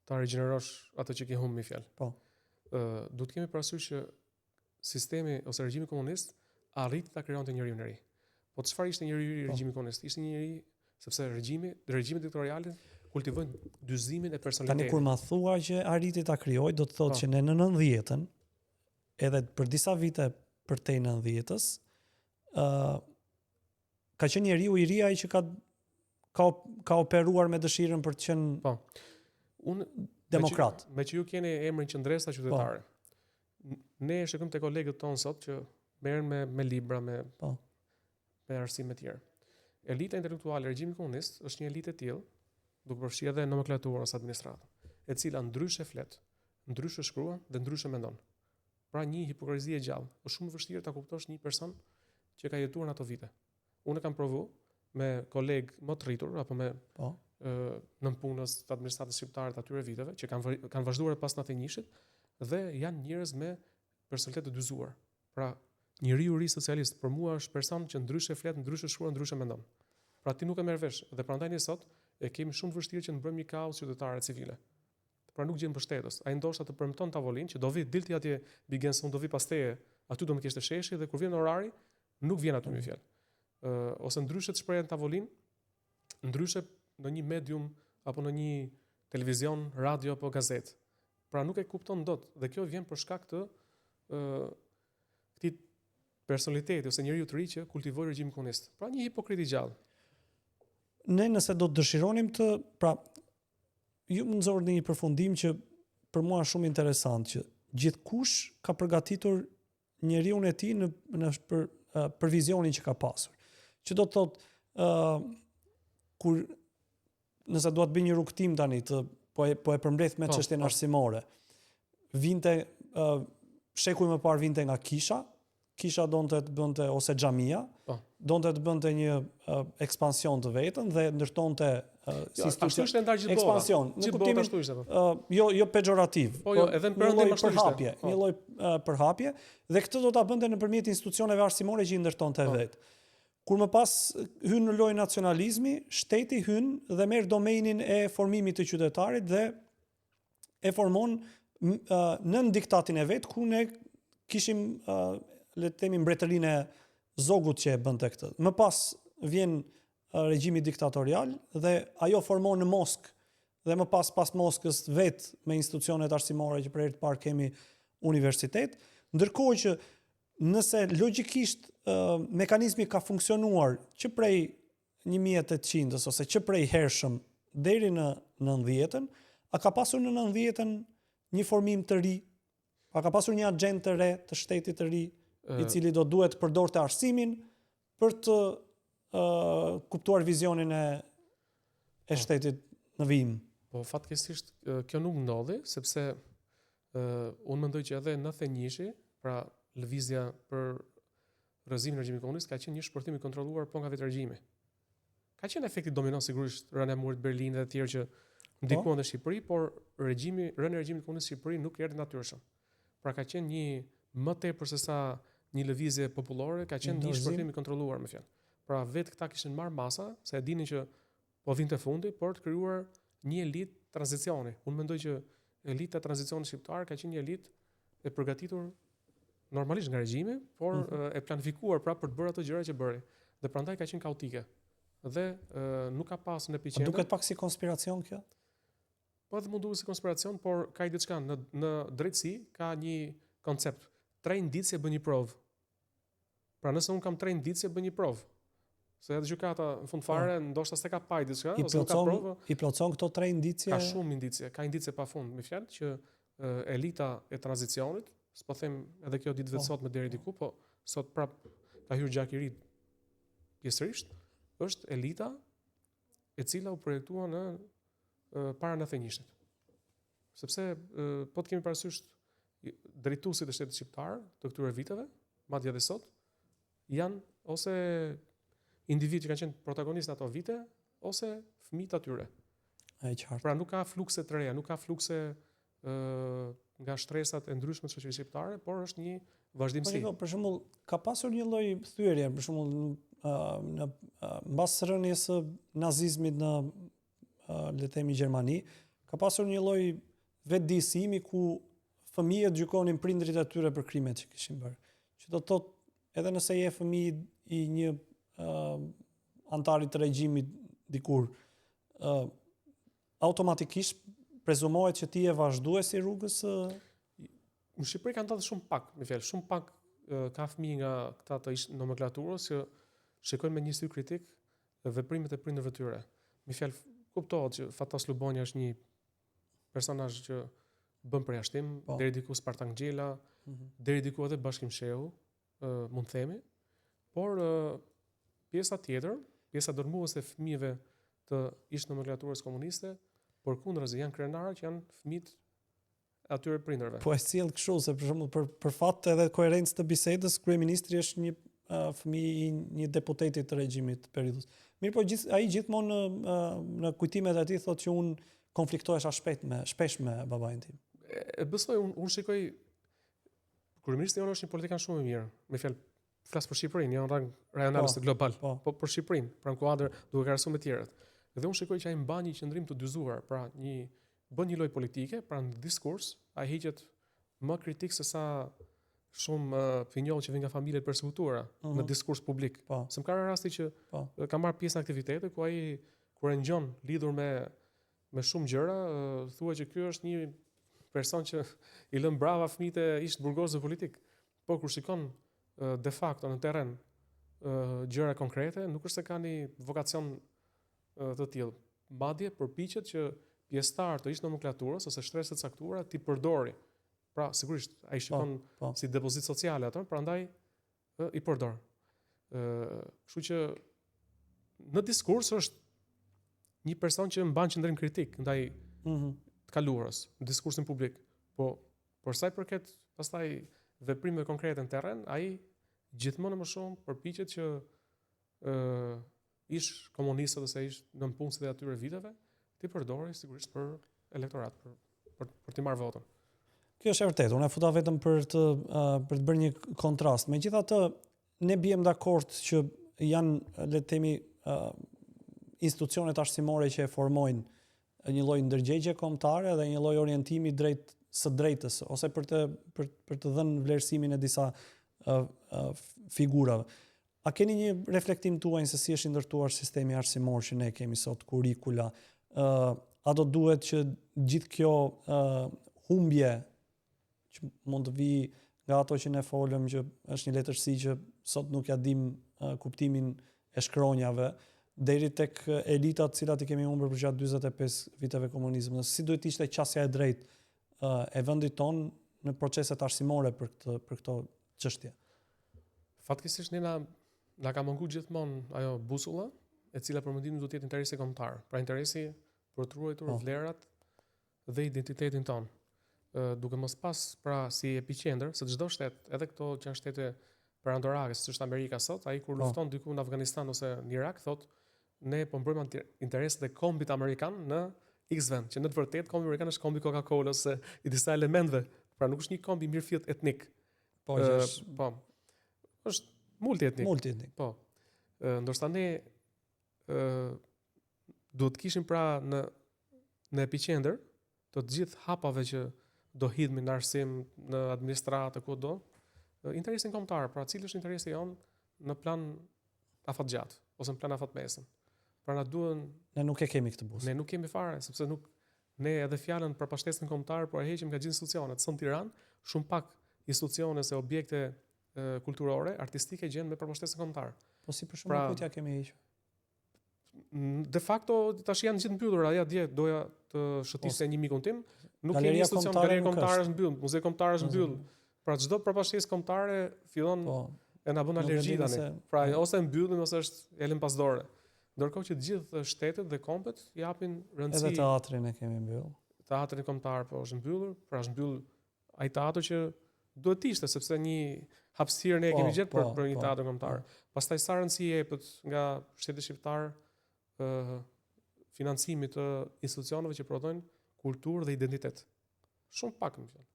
ta rigjenerosh atë që ke humbur, fjalë. Po. Duhet kemi parasysh që sistemi ose regjimi komunist arriti ta krijonte njeriu në ri. Po çfarë ishte njeriu i regjimit komunist? Ishte një njeri sepse regjimi diktatorial kultivojnë dyzimin e personalitetit. Tani kur ma thua që arriti ta krijoj, do të thotë që ne në 90-ën, edhe për disa vite përtej 90-s, ka qenë njeriu i ri ai që ka operuar me dëshirën për të qenë demokrat. Me që ju keni emrin qendresa qytetare. Ne shikojmë te kolegët tonë sot që merren me libra, me arsime të tjera. Elita intelektuale e regjimit komunist është një elitë e tillë, duke përfshirë edhe nomenklaturën ose administratën, e cila ndryshe flet, ndryshe shkruan dhe ndryshe mendon. Pra një hipokrizi e gjallë. Është shumë vështirë ta kuptosh një person që ka jetuar në ato vite. Unë kam provu me kolegë më të rritur apo me nën punës të administratës shqiptare të atyre viteve që kanë vazhduar pas 91-shit dhe janë njerëz me personalitet të dyzuar. Pra njeriu i ri socialist për mua është person që ndryshe flet, ndryshe shkruan, ndryshe mendon. Pra ti nuk e merr vesh dhe prandaj ne sot e kemi shumë vështirë që të bëjmë një kaos qytetare civile. Pra nuk gjen mbështetës. Ai ndoshta të premton tavolinë që do vi dilti atje Bigenson, do vi pas teje, aty do më kishte sheshi dhe kur vjen orari nuk vjen aty më fjalë. Ose ndryshe të shprehen tavolinë, ndryshe në një medium apo në një televizion, radio apo gazetë. Pra nuk e kupton dot dhe kjo vjen për shkak të këtij personaliteti ose njeriu të ri që kultivoi regjimin komunist. Pra një hipokrit i gjallë. Ne nëse do të dëshironim të, pra ju më nxorni një përfundim që për mua është shumë interesant, që gjithkush ka përgatitur njeriun e tij për vizionin që ka pasur. Që do të thotë kur nëse dua të bëj një rrugtim tani po e përmbledh me çështjen arsimore. Vinte shekuj më parë vinte nga kisha donte të bënte ose xhamia, donte të bënte një ekspansion të vetën dhe ndërtonte ashtu ishte ndar gjithë ekspansion, në kuptimin jo pejorativ, edhe në perëndim ashtu ishte. Një lloj përhapje dhe këtë do ta bënte nëpërmjet institucioneve arsimore që I ndërtonte vetë. Kur më pas hyn në lojë nacionalizmi, shteti hyn dhe merr domenin e formimit të qytetarit dhe e formon nën diktatin e vet, ku ne kishim le të themi mbretërinë e zogut që e bënte këtë. Më pas vjen regjimi diktatorial dhe ajo formon në Moskë dhe më pas Moskës vetë me institucionet arsimore që për herë të parë kemi universitet, ndërkohë që nëse logjikisht mekanizmi ka funksionuar që prej 1800-s ose që prej hershëm deri në 90-ën, a ka pasur në 90-ën një formim të ri, a ka pasur një agent të re të shtetit të ri, I cili do duhet të përdorte arsimin për të kuptuar vizionin e shtetit në vijim. Po fatkeqësisht kjo nuk ndodhi, sepse unë mendoj që edhe në 91-shi, pra lëvizja për rrëzimin e regjimit komunist ka qenë një shpërthim I kontrolluar po nga vetë regjimi. Ka qenë efekti domino sigurisht rënia e murit Berlin dhe të tjerë që ndikuan në Shqipëri, por rënia e regjimit komunist në Shqipëri nuk erdhi natyrshëm. Pra ka qenë një më tepër se sa një lëvizje popullore, ka qenë një shpërthim I kontrolluar me fjalë. Pra vetë këta kishin marrë masa, se e dinin që po vinte fundi, por të krijuar një elitë tranzicioni. Unë mendoj që elita e tranzicionit shqiptar ka qenë një elitë e përgatitur normalisht nga regjimi, por e planifikuar pra për të bërë ato gjëra që bëri. Dhe prandaj ka qenë kaotike. Dhe nuk ka pasur në epicentër. Duket pak si konspiracion kjo? Po edhe mund duket si konspiracion, por ka I diçka në drejtësi ka një koncept. 3 indicje bën një provë. Pra nëse un kam 3 indicje bën një provë. Se edhe gjykata në fund fare ndoshta s'e ka paj diçka ose nuk ka provë. I plotson këto 3 indicje? Ka shumë indicje, ka indicje pafund, me fjalë që elita e tranzicionit, s'po them edhe kjo ditë vetë sot me deri diku, po sot prap ka hyrë gjak I ri pjesërisht, është elita e cila u projektua në para 91-shit. Sepse po të kemi parasysh drejtuesit e shtetit shqiptar të këtyre viteve, madje edhe sot, janë ose individ që kanë qenë protagonistë ato vite, ose fëmijët atyre. Pra nuk ka flukse të reja, nuk ka flukse nga shtresat e ndryshme të shoqërisë shqiptare, por është një vazhdimsi. Për shembull, ka pasur një lloj thyerje, për shembull në mbas rënies së nazizmit në le të themi Gjermani, ka pasur një lloj vetëdijësimi ku fëmijët gjykonin prindrit e tyre për krimet që kishin bërë. Që do të thotë edhe nëse je fëmijë I një antari të regjimit dikur, automatikisht prezumohet që ti je vazhdues I rrugës Në Shqipëri ka ndodhur shumë pak, me fjalë, shumë pak ka fëmijë nga këta të ish nomenklaturës që shikojnë me një sy kritik veprimet e prindërve të tyre. Me fjalë, kuptohet që Fatas Lubonja është një personazh që bën përjashtim, deri diku Spartak Ngjela, deri diku edhe Bashkim Shehu, mund të themi, por pjesa tjetër, pjesa dërmuese e fëmijëve të ish nomenklaturës komuniste, përkundërzi janë krenarë që janë fëmijët atyre prindërve. Po e sjell kështu se për shembull për fat edhe koherencë të bisedës, kryeministri është një fëmijë I një deputeti të regjimit periudhës. Mirë, po ai gjithmonë në kujtimet e tij thotë që unë konfliktohesha shpesh me babain tim. E besoj, unë shikoj kryeministri jonë është një politikan shumë I mirë. Me fjalë, flas për Shqipërinë, jo në rang rajonalist global, po për Shqipërinë, pra në kuadër duke krahasuar me të tjerët. Dhe unë shikoj që ai mban një qendrim të dyzuar, pra bën një lloj politike, pra në diskurs ai hiqet më kritik se sa shumë opinion që vjen nga familjet persekutuara në diskurs publik. Se më ka rasti që ka marrë pjesë në aktivitete ku ai kur e ngjon lidhur me shumë gjëra, thuhet që ky është një person që I lën brava fëmijët e ish burgosëve politik. Po kur shikon de facto në terren gjëra konkrete, nuk është se ka një vokacion të tillë. Madje përpiqet që pjesëtar të ish nomenklaturës ose shtresë të caktuara ti përdori. Pra, sigurisht ai shikon si depozit sociale atë, prandaj i përdor. Kështu që në diskurs është një person që mban qendrim kritik ndaj të kaluarës, në diskursin publik. Por sa i përket pastaj veprimeve konkrete në terren, ai gjithmonë më shumë përpiqet që ish komunistët ose ish nënpunësit e atyre viteve ti përdori sigurisht për elektorat, për të marrë votën. Kjo është e vërtetë. Unë e futa vetëm për të bërë një kontrast. Megjithatë, ne bijem dakord që janë, le të themi, institucionet arsimore që e formojnë një lloj ndërgjegje kombëtare dhe një lloj orientimi drejt së drejtës ose për të dhënë vlerësimin e disa figurave. A keni një reflektim tuaj se si është ndërtuar sistemi arsimor që ne kemi sot, kurrikula? A do duhet që gjithë kjo humbje që mund të vi nga ato që ne folëm, që është një letërsi që sot nuk ja dim kuptimin e shkronjave, deri tek elitat cilat i kemi humbur për gjatë 45 viteve komunizmit. Si duhet ishte qasja e drejtë e vendit tonë në proceset arsimore për këto çështje? Fatkeqësisht na ka munguar gjithmonë ajo busulla, e cila për mendimin do të jetë interesi kombëtar. Pra interesi për të ruajtur vlerat dhe identitetin ton. Duke mos pas pra si epiqendër se çdo shtet, edhe këto që janë shtete perandorake, siç është Amerika sot, ai kur lufton diku në Afganistan ose në Irak, thotë ne po mbrojmë interesat e kombit amerikan në X vend, që në të vërtetë kombi amerikan është kombi Coca-Cola ose i disa elementeve, pra nuk është një kombi mirëfillt etnik. Është multietnik. Po. Ndoshta ne duhet të kishim pra në epiqendër të gjithë hapave që do hidhemi në arsim, në administratë, kudo, interesin kombëtar, pra cili është interesi jon në plan afatgjatë ose në plan afatmesëm. Pra na duhen ne nuk e kemi këtë buzë. Ne nuk kemi fare, sepse ne edhe fjalën për mbështetjen kombëtare po e heqim nga gjithë institucionet. Sot në Tiranë shumë pak institucione se objekte kulturore, artistike gjen me mbështetjen kombëtare. Po si për shembull kujt ja kemi hequr? De facto tash janë gjithë mbyllur, aja dje doja të shëtiste një mikun tim, nuk kemi institucion, galeria kombëtare është mbyllur, muzej kombëtar është mbyllur. Pra çdo përmbështesë kombëtare fillon e na bën alergji tani. Pra ose mbyllen ose është elën pasdore. Ndërkohë që të gjithë shtetet dhe kombet japin rëndësi. Edhe teatrin e kemi mbyllur. Teatrin kombëtar po është mbyllur, pra është mbyllur ai teatër që duhet të ishte, sepse një hapësirë ne kemi gjetë për një teatër kombëtar. Pastaj sa rëndësi jepet nga shteti shqiptar financimit të institucioneve që prodhojnë kulturë dhe identitet. Shumë pak më thënë.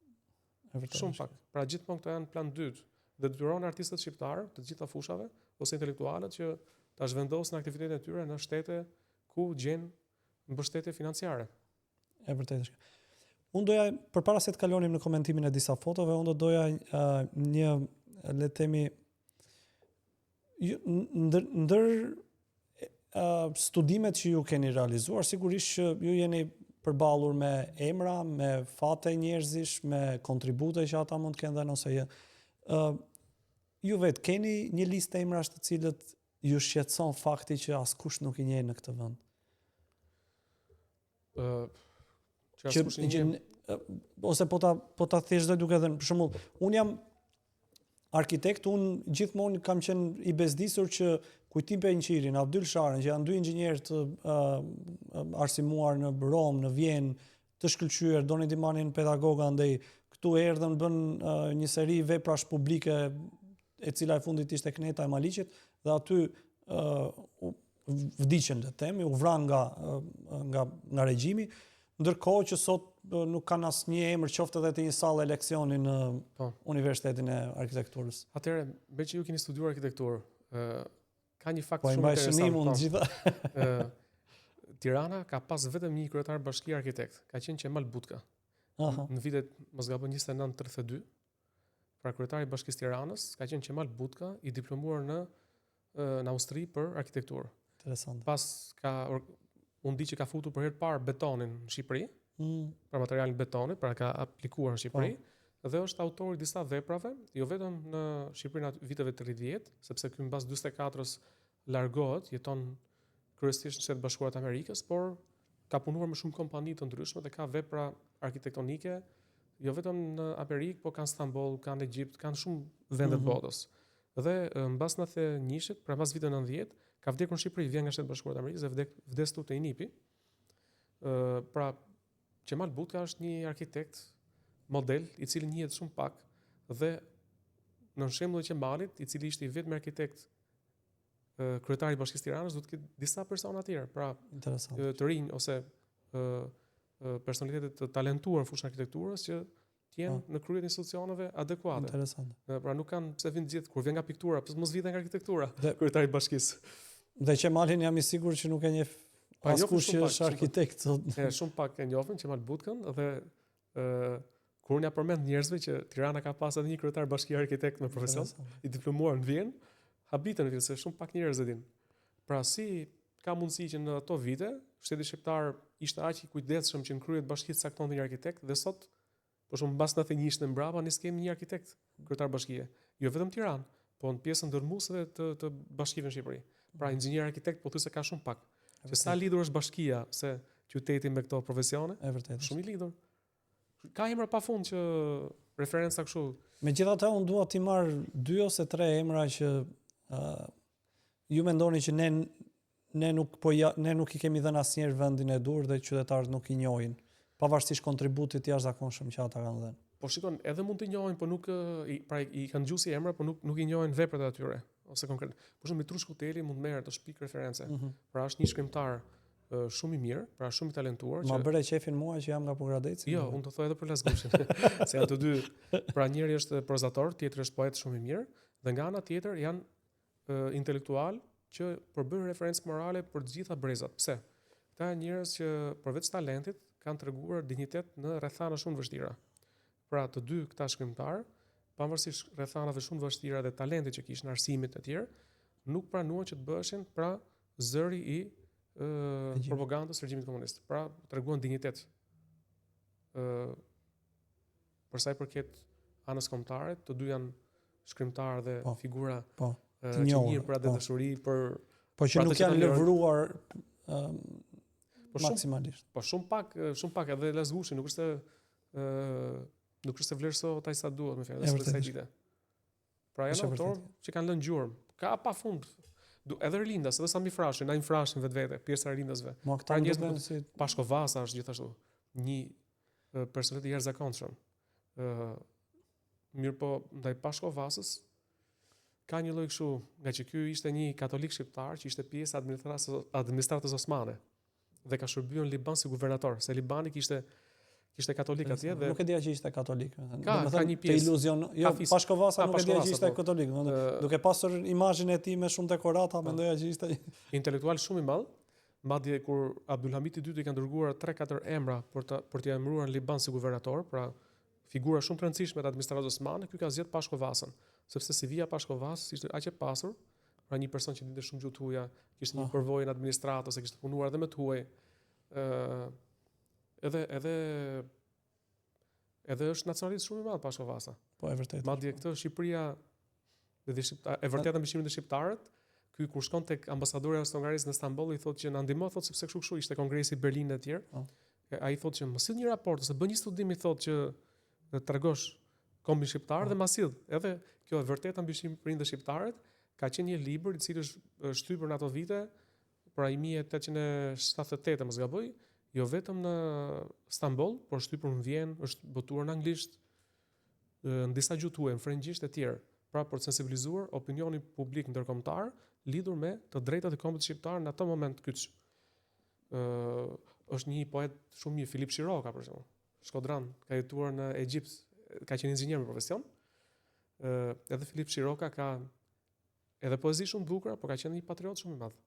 Shumë pak. Pra gjithmonë këto janë plan dytë dhe detyron artistët shqiptar të gjitha fushave ose intelektualët që ta zhvendosin aktivitetin e tyre në shtete ku gjen mbështetje financiare. E vërtetë. Unë doja, përpara se të kalonim në komentimin e disa fotove, unë doja një, le të themi, ndër studimet që ju keni realizuar, sigurisht që ju jeni përballur me emra, me fate njerëzish, me kontribute që ata mund të kenë dhënë ose jo. Ju vetë keni një listë emrash të cilët ju shqetëson fakti që askush nuk i njeh në këtë vend? Ose po ta thjesht duke dhënë, për shembull, unë jam arkitekt, unë gjithmonë kam qenë i bezdisur që Kujtim Penqirin, Abdyl Sharën, që janë dy inxhinierë të arsimuar në Rom, në Vjenë, të shkëlqyer, Doni Dimanin pedagog andej, këtu erdhën bën një seri veprash publike e cila e fundit ishte Kneta e Maliqit dhe aty vdiqën, le të themi, u vran nga regjimi, ndërkohë që sot nuk kanë asnjë emër qoftë edhe të një sallë leksioni në Universitetin e Arkitekturës. Atëherë, me që ju keni studiuar arkitekturë, ka një fakt shumë interesant. Tirana ka pas vetëm një kryetar bashkie arkitekt, ka qenë Qemal Butka. Në vitet, mos gabon 29-32, pra kryetari i Bashkisë Tiranës ka qenë Qemal Butka, i diplomuar në Austri për arkitekturë. Interesant. Pas unë di që ka futur për herë parë betonin në Shqipëri, për materialin betonit, pra ka aplikuar në Shqipëri, dhe është autor i disa veprave, jo vetëm në Shqipërinë atë viteve 30, sepse ky mbas 44-s largohet, jeton kryesisht në Shtetet Bashkuara të Amerikës, por ka punuar me shumë kompani të ndryshme dhe ka vepra arkitektonike, jo vetëm në Amerikë, po kanë Stamboll, kanë Egjipt, kanë shumë vende të botës. Dhe mbas 91-shit, pra mbas vitit 90, ka vdekur në Shqipëri, vjen nga Shtetet Bashkuara të Amerikës dhe vdes tu te INIP-i. Pra Qemal Butka është një arkitekt model i cili njihet shumë pak dhe në shembull e Qemalit, i cili ishte i vetmi arkitekt kryetari i Bashkisë Tiranës, do të ketë disa persona të tjerë, pra të rinj ose personalitete të talentuar në fushën e arkitekturës që të jenë në krye të institucioneve adekuate. Interesante. Pra nuk kanë pse vin gjithë kur vjen nga piktura, pse mos vjen nga arkitektura, kryetari i Bashkisë. Dhe Qemalin jam i sigurt që nuk e njeh askush që është arkitekt. Shumë pak e njohin Qemal Butkën dhe kur unë ja përmend njerëzve që Tirana ka pas edhe një kryetar bashkie arkitekt me profesion, i diplomuar në Vjenë, habitën në Vjenë, se shumë pak njerëz e dinë. Pra si ka mundësi që në ato vite, shteti shqiptar ishte aq i kujdesshëm që në krye të bashkisë caktonte një arkitekt dhe sot, por shumë mbas 91-shit mbrapa, ne kemi një arkitekt kryetar bashkie, jo vetëm Tiranë, po në pjesën ndërmuese të bashkive në Shqipëri. Pra inxhinier arkitekt po thjesht ka shumë pak. Që sa lidhur është bashkia se qyteti me këto profesione? Shumë i lidhur. Ka emra pafund që referenca kështu. Megjithatë, unë dua t'i marr 2 ose 3 emra që ju mendoni që ne nuk i kemi dhënë asnjëherë vendin e dur dhe qytetarët nuk i njohin, pavarësisht kontributit të jashtëzakonshëm që ata kanë dhënë. Po shikon, edhe mund të njohin, po nuk i kanë gjusi emra, po nuk i njohin veprat e atyre ose konkret. Por shumë Mitrush Kuteli mund merret të shpik reference. Pra është një shkrimtar shumë i mirë, pra shumë i talentuar. Ma bëre qefin mua që jam nga Pogradeci? Jo, unë të thoj edhe për Lazgushin. Se janë të dy. Pra njëri është prozator, tjetri është poet shumë i mirë, dhe nga ana tjetër janë intelektual që përbëjnë referencë morale për të gjitha brezat. Pse? Këta janë njerëz që përveç talentit kanë treguar dinjitet në rrethana shumë vështira. Pra të dy këta shkrimtar, pavarësisht rrethanave shumë vështira dhe talentit që kishin, arsimit e tjerë, nuk pranuan që të bëheshin pra zëri i propagandës së regjimit komunist. Pra treguan dinjitet. Për sa i përket anës kombëtare, të dy janë shkrimtarë dhe figura që njërë për atë dëshuri për po që nuk janë lëvruar maksimalisht. Po shumë pak edhe Lazgushi nuk është se vlerëso taj sa duhet, më fjalë, edhe sa i dite. Pra janë autorë që kanë lënë gjurmë. Ka pafund. Edhe Erlindas, edhe Sami Frashin, Naim Frashin vetvete, pjesë e Erlindasve. Pra njerëz Pashko Vasa është gjithashtu një personalitet i jashtëzakonshëm. Mirë po ndaj Pashko Vasës ka një lloj kështu, nga që ky ishte një katolik shqiptar që ishte pjesë administratës osmane dhe ka shërbyer në Liban si guvernator, se Libani kishte katolik atje dhe nuk e dija që ishte katolik. Ka një pjesë. Te iluzion, jo Pashko Vasa nuk e dija që ishte katolik, duke pasur imazhin e tij me shumë dekorata, mendoja që ishte intelektual shumë i madh. Madje kur Abdulhamit II i ka dërguar 3-4 emra për t'i emëruar në Liban si guvernator, pra figura shumë të rëndësishme të administratës osmane, ky ka zgjedh Pashko Vasën, sepse CV-ja Pashko Vasës ishte aq e pasur, pra një person që dinte shumë gjuhë të huaja, kishte një përvojë në administratë ose kishte punuar edhe me të huaj. Edhe është nacionalist shumë i madh Pashko Vasa. Po e vërtetë. Madje këtë Shqipëria e vërteta me shqimin e shqiptarët, ky kur shkon tek ambasadori i Austro-Hungarisë në Stamboll i thotë që na ndihmo, thotë sepse kështu ishte kongresi i Berlinit e tjerë. Ai thotë që mos sill një raport ose bën një studim, i thotë që tregosh kombin shqiptar dhe ma sill. Edhe kjo e vërteta mbi Shqipërinë dhe shqiptarët ka qenë një libër i cili është shtypur në ato vite, pra 1878 mos gaboj, jo vetëm në Stamboll, por shtypur në Vjenë, është botuar në anglisht, në disa gjuhë tuaja, në frëngjisht e tjerë, pra për të sensibilizuar opinionin publik ndërkombëtar lidhur me të drejtat e kombit shqiptar në atë moment kyç. Është një poet shumë mirë, Filip Shiroka për shembull. Shkodran, ka jetuar në Egjipt, ka qenë inxhinier me profesion. Edhe Filip Shiroka ka edhe poezi shumë bukura, por ka qenë një patriot shumë i madh.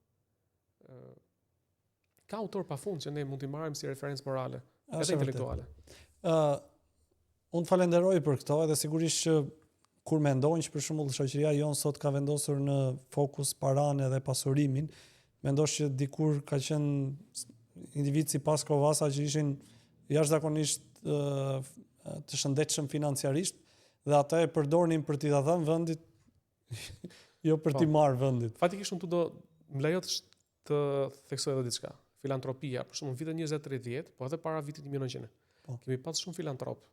Ka autor pafund që ne mund t'i marrim si referencë morale, edhe intelektuale. Unë falenderoj për këto, edhe sigurisht që kur mendojnë që për shembull shoqëria jonë sot ka vendosur në fokus paranë dhe pasurimin, mendosh që dikur ka qenë individ si Pashko Vasa që ishin jashtëzakonisht të shëndetshëm financiarisht dhe ata e përdornin për t'i dhënë vendit, jo për t'i marrë vendit. Fatikisht unë do më lejo të theksoj edhe diçka. filantropia, për shembull vitet 20-30, po edhe para vitit 1900. Po. Kemi pas shumë filantrop.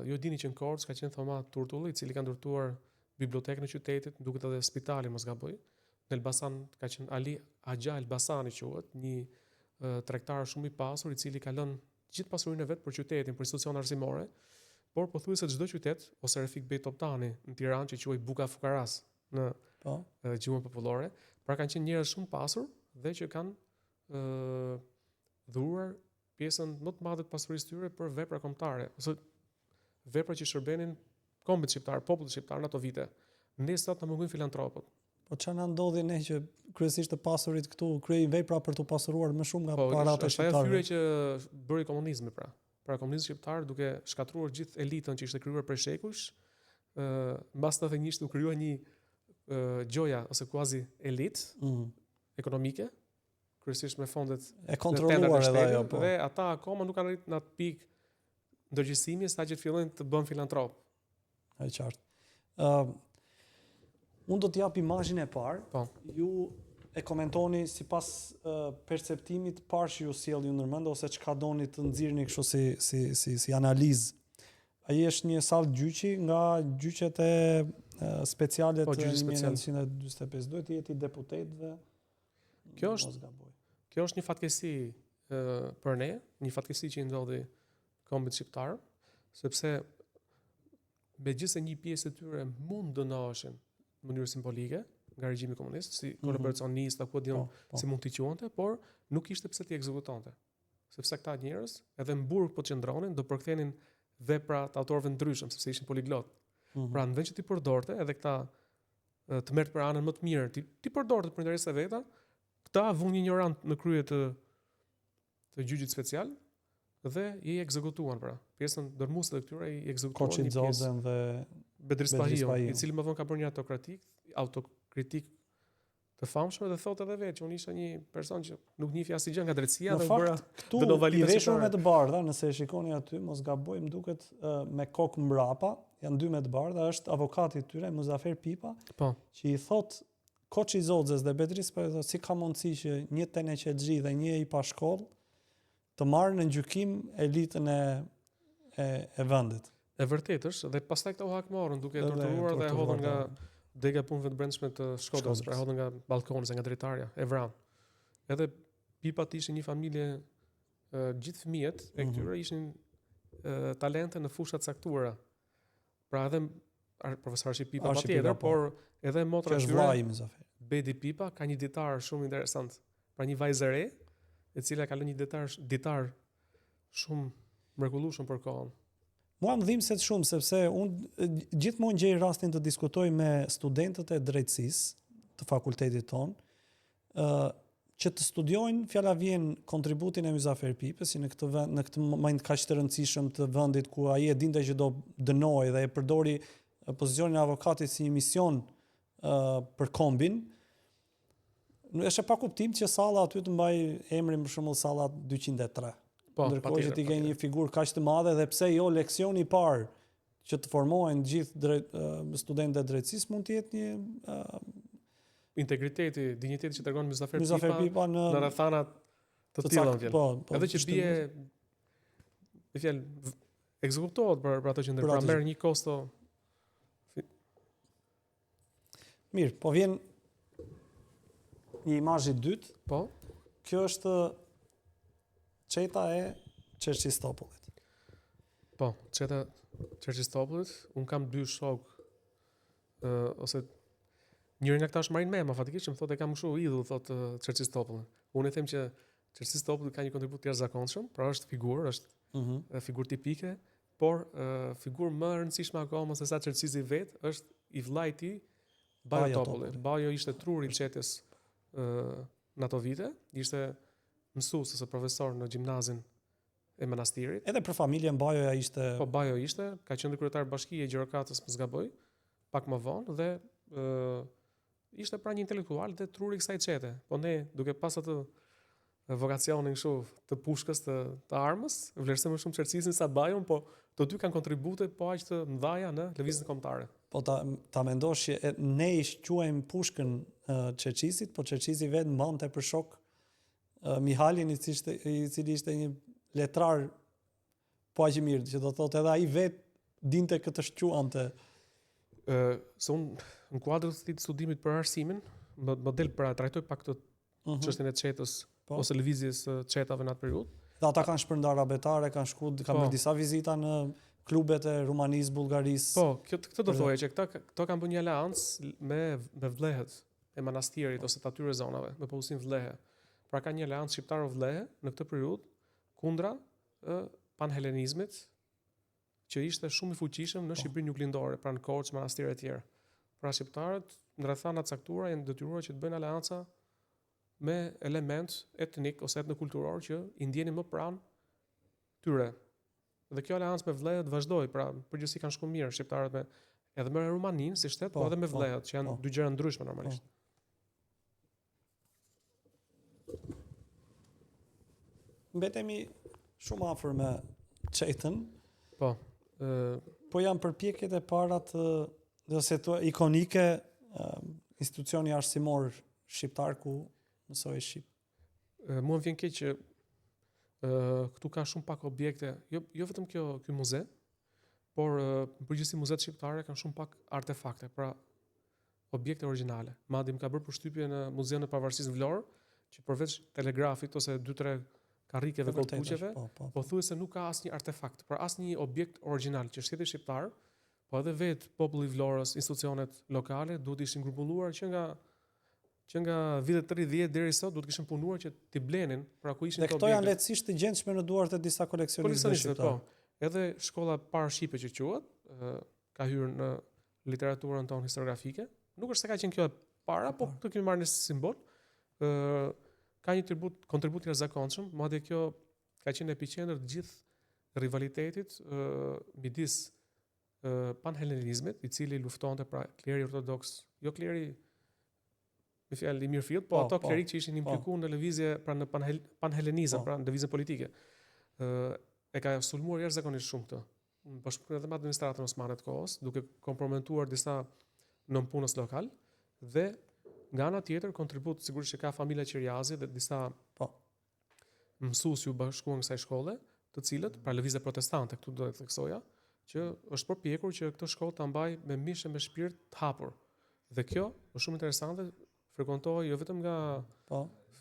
Ju dini që në Korçë ka qenë Thoma Turtulli, i cili ka ndërtuar bibliotekën e qytetit, duket edhe spitali, mos gaboj. Në Elbasan ka qenë Ali Agha Elbasani quhet, një tregtar shumë i pasur i cili ka lënë gjithë pasurinë e vet për qytetin, për institucione arsimore, por pothuajse çdo qytet ose Refik Bey Toptani në Tiranë që quhej Buka Fukaras në gjuhën popullore, pra kanë qenë njerëz shumë pasur dhe që kanë dhuruar pjesën më të madhe të pasurisë tyre për vepra kombëtare ose vepra që shërbenin kombit shqiptar, popullit shqiptar në ato vite. Ne sot na mungojnë filantropët. Po çfarë na ndodhi ne që kryesisht të pasurit këtu kryejnë vepra për të pasuruar më shumë nga parat e shqiptarëve? Po, është ajo fytyrë që bëri komunizmi pra. Pra komunizmi shqiptar duke shkatruar gjithë elitën që ishte krijuar prej shekujsh, mbas 91 u krijua një gjoja ose quasi elit ekonomike, kryesisht me fondet e kontrolluar edhe ajo, po. Dhe ata akoma nuk kanë arritur në atë pikë ndërgjegjësimi sa që të fillojnë të bën filantrop. Është qartë. Unë do t'jap imazhin e parë. Po. Ju e komentoni sipas perceptimit parë që ju sjell ju ndërmend ose çka doni të nxirrni kështu si analizë. Ai është një sallë gjyqi nga gjyqet e speciale të 1945. Duhet të jetë i deputetëve. Kjo është një fatkeqësi për ne, një fatkeqësi që i ndodhi kombit shqiptar, sepse megjithëse një pjesë e tyre mund dënoheshin në mënyrë simbolike nga regjimi komunist, si kolaboracionist apo si mund t'i quante, por nuk ishte pse t'i ekzekutonte. Sepse këta njerëz edhe në burg po qëndronin, do përkthenin vepra të autorëve ndryshëm, sepse ishin poliglot. Pra në vend që ti përdorte edhe këta të merret për anën më të mirë, ti përdorte për interese veta, këta vunë ignorant në krye të gjyqit special dhe i ekzekutuan pra. Pjesën dërmuese të këtyre i ekzekutuan Koçi Xozën dhe Bedris Pahiu, i cili më vonë ka bërë një autokritik të famshme dhe thotë edhe vetë që unë isha një person që nuk njihej asnjë gjë nga drejtësia dhe bëra këtu i veshur me të bardha, nëse e shikoni aty, mos gaboj, më duket me kokë mbrapa, janë dy me të bardha, është avokati i tyre Muzafer Pipa, që i thotë Koçi Xozës dhe Bedris Pahiu, si ka mundësi që një Teneqexhi dhe një i pa shkollë të marrë në gjykim elitën e vendit. E vërtetë është, dhe pastaj këta u hakmorën duke torturuar dhe e hodhën nga dega punëve të brendshme të Shkodrës, pra e hodhën nga balkoni, nga dritarja, e vranë. Edhe Pipat ishin një familje, gjithë fëmijët e këtyre ishin talente në fusha të caktuara. Pra edhe profesor Arship Pipa patjetër, por edhe motra e tyre, Bedi Pipa ka një ditar shumë interesant. Pra një vajzë e re, e cila ka lënë një ditar shumë mrekullueshëm për kohën. Mua më dhimbset shumë sepse unë gjithmonë gjej rastin të diskutoj me studentët e drejtësisë të fakultetit ton, që të studiojnë, fjala vjen kontributin e Muzafer Pipës në këtë moment kaq të rëndësishëm të vendit ku ai e dinte që do dënoi dhe e përdori pozicionin e avokatit si një mision për kombin. Është pa kuptim që salla aty të mbaj emrin për shembull salla 203. Ndërkohë që ti ke një figurë kaq të madhe dhe pse jo leksioni i parë që të formohen gjithë studentët e drejtësisë mund të jetë një integriteti, dinjiteti që tregon Muzafer Pipa në rrethana të tilla. Edhe që bie me fjalë ekzekutohet për ato që ndër pra merr një kosto. Mirë, po vjen një imazh i dytë. Po. Kjo është çeta e Çerçistopullit. Po, çeta Çerçistopullit, un kam dy shok ose njëri nga këta është Marin Mema, fatikisht që më thotë e kam kështu idhull, thotë Çerçistopullin. Unë i them që Çerçistopulli ka një kontribut të jashtëzakonshëm, pra është figurë, është figurë tipike, por figurë më e rëndësishme akoma se sa Çerçizi vet është i vllai i tij, Bajo Topulli. Bajo ishte truri i çetës në ato vite, ishte mësues ose profesor në gjimnazin e manastirit. Edhe për familjen Bajoja ishte. Po Bajo ishte, ka qenë kryetar bashkie e Gjirokatës, mos gaboj, pak më vonë dhe ishte pra një intelektual dhe truri i kësaj çete. Po ne duke pas atë vokacionin kështu të pushkës të armës, vlerësojmë më shumë Çerçizin sa Bajon, po të dy kanë kontribute po aq të mëdha në lëvizjen kombëtare. Po ta mendosh që ne i quajmë pushkën Çerçizit, po Çerçizi vetë mbante për shok Mihalin, i cili ishte një letrar po aq i mirë, që do thotë edhe ai vetë dinte këtë shquante. Se unë në kuadrë të studimit për arsimin, më del pra trajtoj pak këtë çështjen e çetës ose lëvizjes së çetave në atë periudhë. Dhe ata kanë shpërndar abetare, kanë bërë disa vizita në klubet e Rumanisë, Bullgarisë. Po, këtë do thoje që këto kanë bërë një aleancë me vëllehët e manastirit ose të atyre zonave, me popullsinë vëllehë. Pra ka një aleancë shqiptaro-vëllehë në këtë periudhë kundra panhelenizmit, që ishte shumë i fuqishëm në Shqipërinë juglindore, pra në Korçë, manastire e tjera. Pra shqiptarët në rrethana të caktuara janë detyruar që të bëjnë aleanca me element etnik ose etnokulturor që i ndjenin më pranë tyre. Dhe kjo aleancë me vëllehët vazhdoi, pra përgjithësi kanë shkuar mirë shqiptarët edhe me Rumaninë si shtet, po edhe me vëllehët, që janë dy gjëra ndryshme normalisht. Mbetemi shumë afër me çetën. Po janë përpjekjet e para të ikonike institucioni arsimor shqiptar ku mësoj shqip. Mua më vjen keq që këtu ka shumë pak objekte, jo vetëm ky muze, por përgjithësi muzeet shqiptare kanë shumë pak artefakte, pra objekte origjinale. Madje më ka bërë përshtypje në Muzeun e Pavarësisë në Vlorë, që përveç telegrafit ose 2-3 karrikeve koltuqeve, po thuaj se nuk ka asnjë artefakt, pra asnjë objekt origjinal që shteti shqiptar, po edhe vetë populli i Vlorës, institucionet lokale duhet ishin grumbulluar që nga vitet 30 deri sot duhet kishin punuar që t'i blenin, pra ku ishin këto objekte. Dhe këto janë lehtësisht të gjendshme në duart e disa koleksionistëve shqiptar. Po. Edhe shkolla parë shqipe që quhet, ka hyrë në literaturën tonë historiografike. Nuk është se ka qenë kjo e para, po këtë kemi marrë në simbol. Ka një kontribut të jashtëzakonshëm, madje kjo ka qenë epicentër të gjithë rivalitetit midis panhelenizmit, i cili luftonte pra kleri ortodoks, jo kleri me fjalë i mirëfillt, po ato klerik që ishin implikuar në lëvizje pra në panhelenizëm, pra në lëvizje politike. E ka sulmuar jashtëzakonisht shumë këtë. Bashkëpunë edhe me administratën osmane të kohës, duke komprometuar disa nënpunës lokal dhe nga ana tjetër kontribut sigurisht që ka familja Qiriazi dhe disa mësues u bashkuan kësaj shkolle, të cilët pra lëvizje protestante këtu do të theksoja, që është përpjekur që këtë shkollë ta mbaj me mish e me shpirt të hapur. Dhe kjo është shumë interesante, frekuentohej jo vetëm nga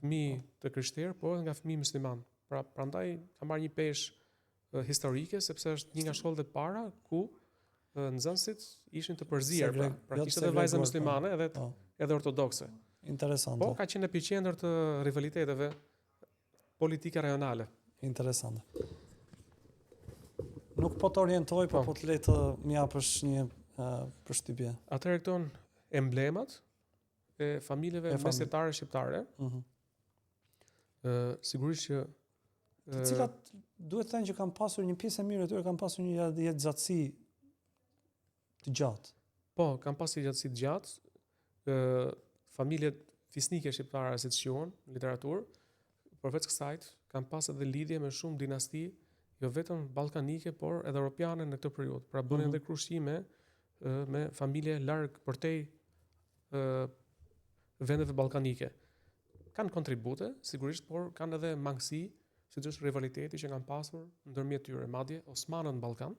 fëmijë të krishterë, por edhe nga fëmijë musliman. Pra prandaj ka marrë një peshë historike sepse është një nga shkollat e para ku nxënësit ishin të përzier, pra kishte edhe vajza muslimane edhe ortodokse. Interesante. Po ka qenë epicentër të rivaliteteve politike rajonale. Interesante. Nuk po të orientoj, po të le të më japësh një përshtypje. Atëherë këto emblemat e familjeve mesetare shqiptare. Sigurisht që të cilat duhet thënë që kanë pasur një pjesë e mirë e tyre, kanë pasur një jetëgjatësi të gjatë. Po, kanë pasur jetëgjatësi të gjatë. Familjet fisnike shqiptare si të quhen në literaturë, përveç kësaj kanë pasur edhe lidhje me shumë dinasti, jo vetëm ballkanike, por edhe europiane në këtë periudhë. Pra bënin edhe krushime me familje larg përtej vendeve ballkanike. Kanë kontribute, sigurisht, por kanë edhe mangësi, siç është rivaliteti që kanë pasur ndërmjet tyre, madje osmanët në Ballkan.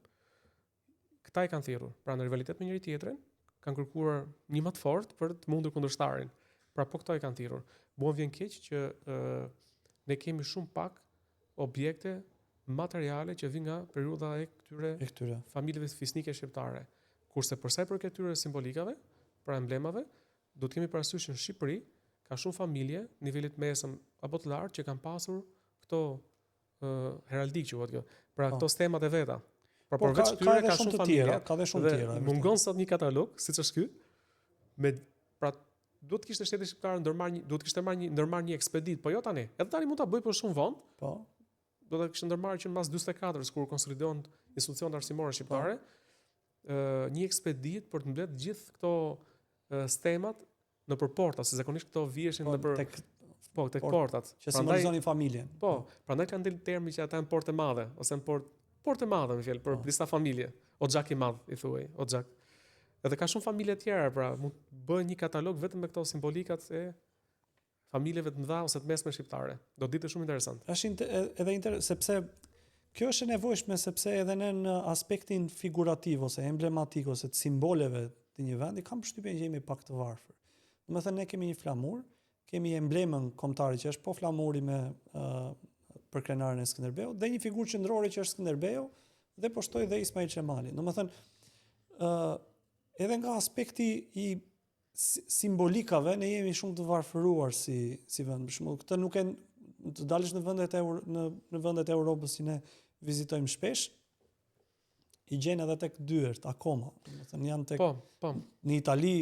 Këta i kanë thirrur, pra në rivalitet me njëri tjetrin, kanë kërkuar një më të fortë për të mundur kundërshtarin. Pra po këto i kanë thirrur. Mua vjen keq që ne kemi shumë pak objekte materiale që vijnë nga periudha e këtyre familjeve fisnike shqiptare. Kurse për sa i përket këtyre simbolikave, pra emblemave, do të kemi parasysh në Shqipëri ka shumë familje nivelit mesëm apo të lartë që kanë pasur këto heraldik quhet kjo. Pra këto stemat e veta. Pra përveç këtyre ka shumë familje, ka dhe shumë tjera. Mungon sot një katalog, siç është ky, me pra duhet kishte shteti shqiptar duhet kishte ndërmarr një ekspedit, po jo tani. Edhe tani mund ta bëj për shumë vonë. Po. Do të kishte ndërmarrë që mbas 44-s kur konsolidohen institucionet arsimore shqiptare, një ekspedit për të mbledh gjithë këto stemat nëpër porta, se zakonisht këto viheshin nëpër tek portat. Që simbolizonin familjen. Po, prandaj kanë dalë termi që ata janë portë madhe ose në portë madhe më fjalë për disa familje. Oxhak i madh i thuaj, Oxhak. Edhe ka shumë familje të tjera, pra mund bëjë një katalog vetëm me këto simbolikat e familjeve të mëdha ose të mesme shqiptare. Do ditë shumë interesant. Edhe sepse kjo është e nevojshme sepse edhe në aspektin figurativ ose emblematik ose të simboleve të një vendi kam përshtypjen që jemi pak të varfër. Domethënë ne kemi një flamur, kemi emblemën kombëtare që është po flamuri me për krenarin e Skënderbeut dhe një figurë qendrore që është Skënderbeu dhe po shtoj dhe Ismail Qemali. Domethënë edhe nga aspekti i simbolikave ne jemi shumë të varfëruar si vend. Për shembull, këtë nuk e të dalësh në vendet e Europës që ne vizitojmë shpesh, i gjen edhe tek dyert akoma. Domethënë janë tek Po. Në Itali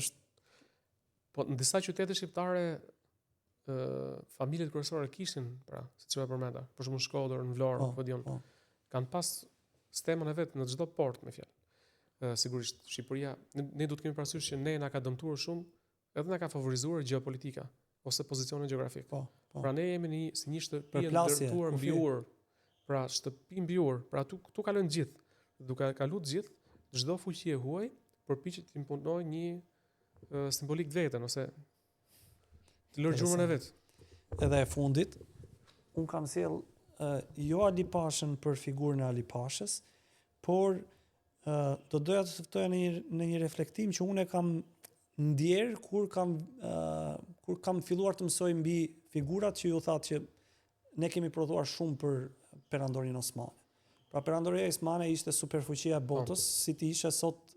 është po në disa qytete shqiptare familjet kryesore kishin, pra, siç e përmenda, për shembull Shkodër, në Vlorë, po diun. Kanë pas stemën e vet në çdo port me fjalë. Sigurisht Shqipëria ne duhet të kemi parasysh që ne na ka dëmtuar shumë, edhe na ka favorizuar geopolitika ose pozicioni gjeografik. Pra ne jemi si një shtëpi e ndërtuar mbi ur. Pra shtëpi mbi ur, pra tu kalojnë të gjithë. Duke kaluar të gjithë, çdo fuqi e huaj përpiqet të imponojë një simbolik të vetën ose të lërë gjurmën e vet. Edhe e fundit, un kam sjell jo Ali Pashën për figurën e Ali Pashës, por do doja të ftoja në një reflektim që unë kam ndjer kur kam filluar të mësoj mbi figurat që ju thatë që ne kemi prodhuar shumë për perandorinë osmane. Pra perandoria osmane ishte superfuqia e botës, si ti ishe sot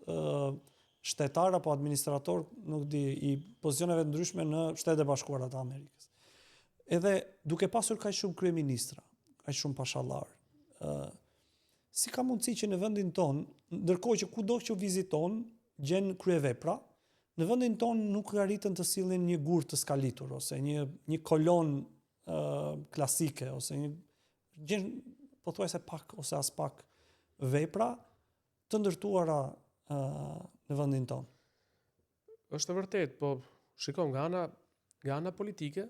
shtetar apo administrator, nuk di, i pozicioneve ndryshme në Shtetet e Bashkuara të Amerikës. Edhe duke pasur kaq shumë kryeministra, kaq shumë pashallar, si ka mundësi që në vendin ton, ndërkohë që kudo që viziton gjen kryevepra, në vendin ton nuk arritën të sillin një gur të skalitur ose një kolon klasike ose gjen pothuajse pak ose as pak vepra të ndërtuara në vendin ton. Është e vërtet, po shikoj nga ana politike,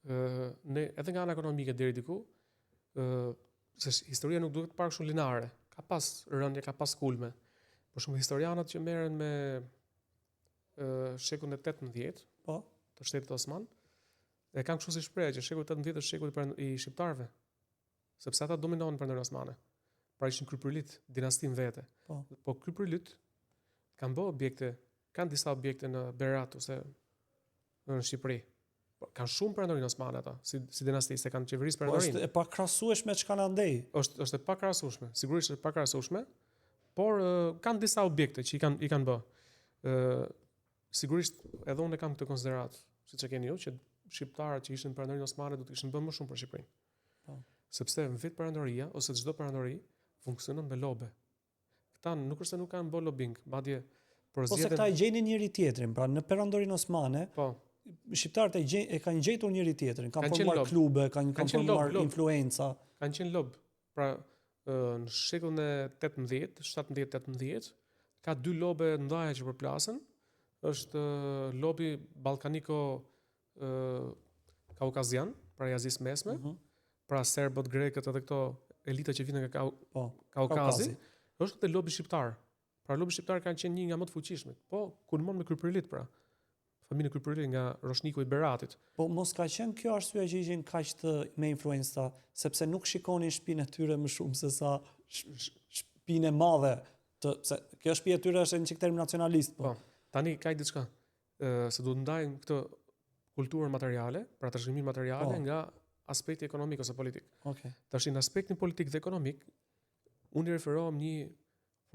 edhe nga ana ekonomike deri diku, se historia nuk duhet të parë shumë lineare. Ka pas rënje, ka pas kulme. Për shembull historianët që merren me shekullin e 18, të Shtetit Osman, e kanë kështu si shprehje që shekulli 18 është shekulli i shqiptarëve, sepse ata dominonin perandorinë osmane. Pra ishin krypërilit dinastin vete. Po krypërilit kanë bërë objekte, kanë disa objekte në Berat ose në Shqipëri. Kanë shumë perandorinë osmane ata, si dinasti, se kanë qeverisë perandorinë. Është e pakrahasueshme çka na ndej. Është e pakrahasueshme, sigurisht është e pakrahasueshme, por kanë disa objekte që i kanë bërë. Sigurisht edhe unë kam këtë konsiderat, siç e keni ju, që shqiptarët që ishin perandorinë osmane do të kishin bërë më shumë për Shqipërinë. Sepse në vetë perandoria ose çdo perandori funksionon me lobe. Këta nuk është se nuk kanë bërë lobing, madje ose këta e gjenin njëri tjetrin, pra në perandorinë osmane, shqiptarët e kanë gjetur njëri tjetrin, kanë formuar klube, kanë formuar influenca. Kanë qenë lob. Pra në shekullin e 18, 17-18, ka dy lobe ndaja që përplasen. Është lobi ballkaniko kaukazian, pra i Azisë Mesme, pra serbët, grekët edhe këto elita që vinë nga Kaukazi, është këtë lobi shqiptar. Pra lobi shqiptar kanë qenë një nga më të fuqishmit. Po kulmon me krypërilit, pra. Familja krypërilit nga Roshniku i Beratit. Po mos ka qenë kjo arsyeja që ishin kaq të me influenca, sepse nuk shikonin shtëpinë e tyre më shumë se sa shtëpinë e madhe, se kjo shtëpi e tyre është një çik term nacionalist, po. Tani ka diçka. Se duhet ndajmë këtë kulturën materiale, pra trashëgiminë materiale nga aspekti ekonomik ose politik. Tash në aspektin politik dhe ekonomik, unë i referohem një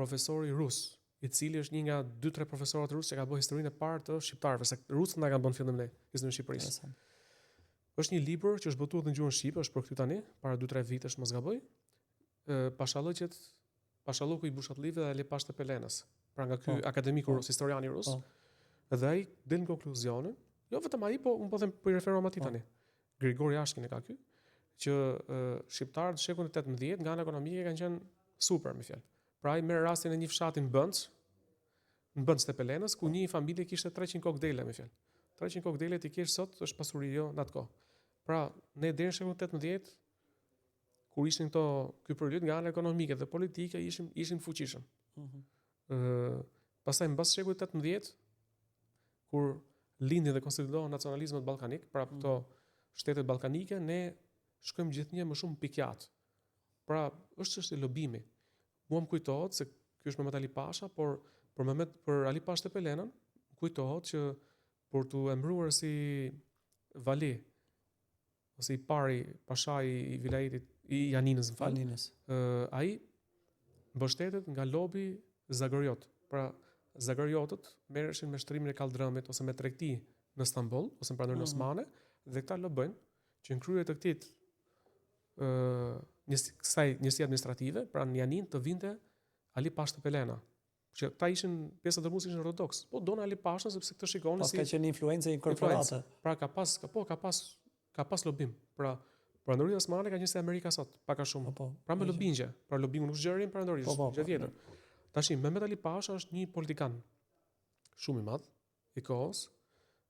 profesori rus, i cili është një nga 2-3 profesorët rusë që ka bërë historinë e parë të shqiptarëve, se rusët na kanë bën fillim ne, historinë e Shqipërisë. Është një libër që është botuar në gjuhën shqipe, është përkthyer tani, para 2-3 vitesh mos gaboj. Pashallëqet, Pashalluku i Bushatlive dhe Lepashte Pelenës, pra nga ky akademiku rus, historiani rus. Dhe ai del në konkluzionin, jo vetëm ai, po unë po them po i referohem atij tani. Grigor Yashkin e ka ky, që shqiptarët në shekullin e 18 nga ana ekonomike kanë qenë super, me fjalë. Pra ai merr rastin e një fshati në Bënç të Pelenës, ku një familje kishte 300 kokdele, me fjalë. 300 kokdele ti kesh sot është pasuri jo në atë kohë. Pra ne deri në shekullin 18, kur ishin këto krypërilit nga ana ekonomike dhe politike, ishin fuqishëm. Pastaj mbas shekullit 18, kur lindin dhe konstituohen nacionalizmet ballkanik, pra këto shtetet ballkanike, ne shkojmë gjithnjë më shumë pikjat. Pra, është çështje lobimi. Mua më kujtohet se ky është Mehmet Ali Pasha, por për Ali Pasha Tepelenën kujtohet që për t'u emëruar si vali ose i pari pashai i vilajetit i Janinës, ai mbështetet nga lobi Zagoriot. Pra, Zagoriotët merreshin me shtrimin e kaldrëmit ose me tregti në Stamboll ose në pranorinë osmane, dhe këta lobojnë që në krye të kësaj njësie administrative, pra në Janin të vinte Ali Pasha Tepelena, që ta ishin pjesë e dërmues ishin ortodoks, po donë Ali Pashën sepse këtë shikonin si ka qenë influencë inkorporate. Pra ka pas lobim. Pra prandoria osmane ka qenë si Amerika sot, pak a shumë. Pra me lobingje, pra lobingu nuk zgjerin prandorisë, gjë tjetër. Tash Mehmet Ali Pasha është një politikan shumë i madh i kohës,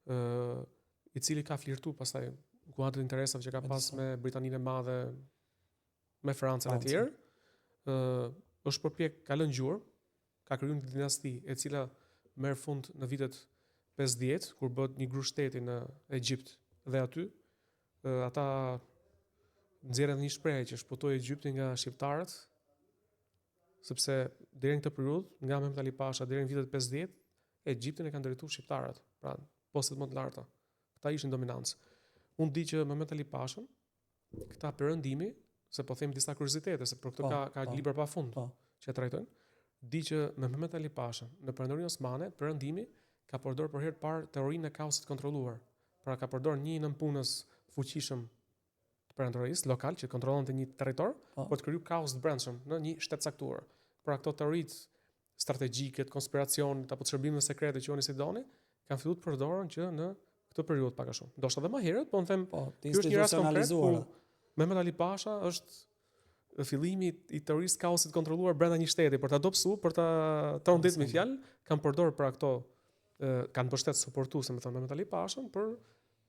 i cili ka flirtu pastaj kuadrat interesave që ka pas me Britaninë e Madhe, me Francën e tjerë, është përpjek ka lënë gjurmë, ka krijuar një dinasti e cila merr fund në vitet 50, kur bëhet një grushteti në Egjipt, dhe aty ata nxjerrin një shprehje që shpotoi Egjiptin nga shqiptarët, sepse deri në këtë periudhë, nga Mehmet Ali Pasha deri në vitet 50, Egjiptin e kanë drejtuar shqiptarët, pra postet më të larta. Këta ishin dominancë. Unë di që Mehmet Ali Pashën, këta perëndimi, se po them disa kuriozitete, se për këtë ka libra pafund që e trajtojnë. Di që me Mehmet Ali Pashën në perëndorinë osmane, perëndimi ka përdorur për herë të parë teorinë e kaosit kontrolluar. Pra ka përdorur një nënpunës fuqishëm të perandorisë lokal që kontrollonte një territor, por të kriju kaos të brendshëm në një shtet caktuar. Pra këto teoritë strategjike, konspiracionit apo të shërbimeve sekrete që oni si doni, kanë filluar të përdoren që në këtë periudhë pak a shumë. Ndoshta edhe më herët, po unë them, ky është një rast konkret ku Mehmet Ali Pasha është fillimi i teorisë kaosit kontrolluar brenda një shteti, për ta dobësuar, për ta tronditur me fjalë, kanë përdorur pra këto kanë mbështet suportuese, më thënë Mehmet Ali Pashën, për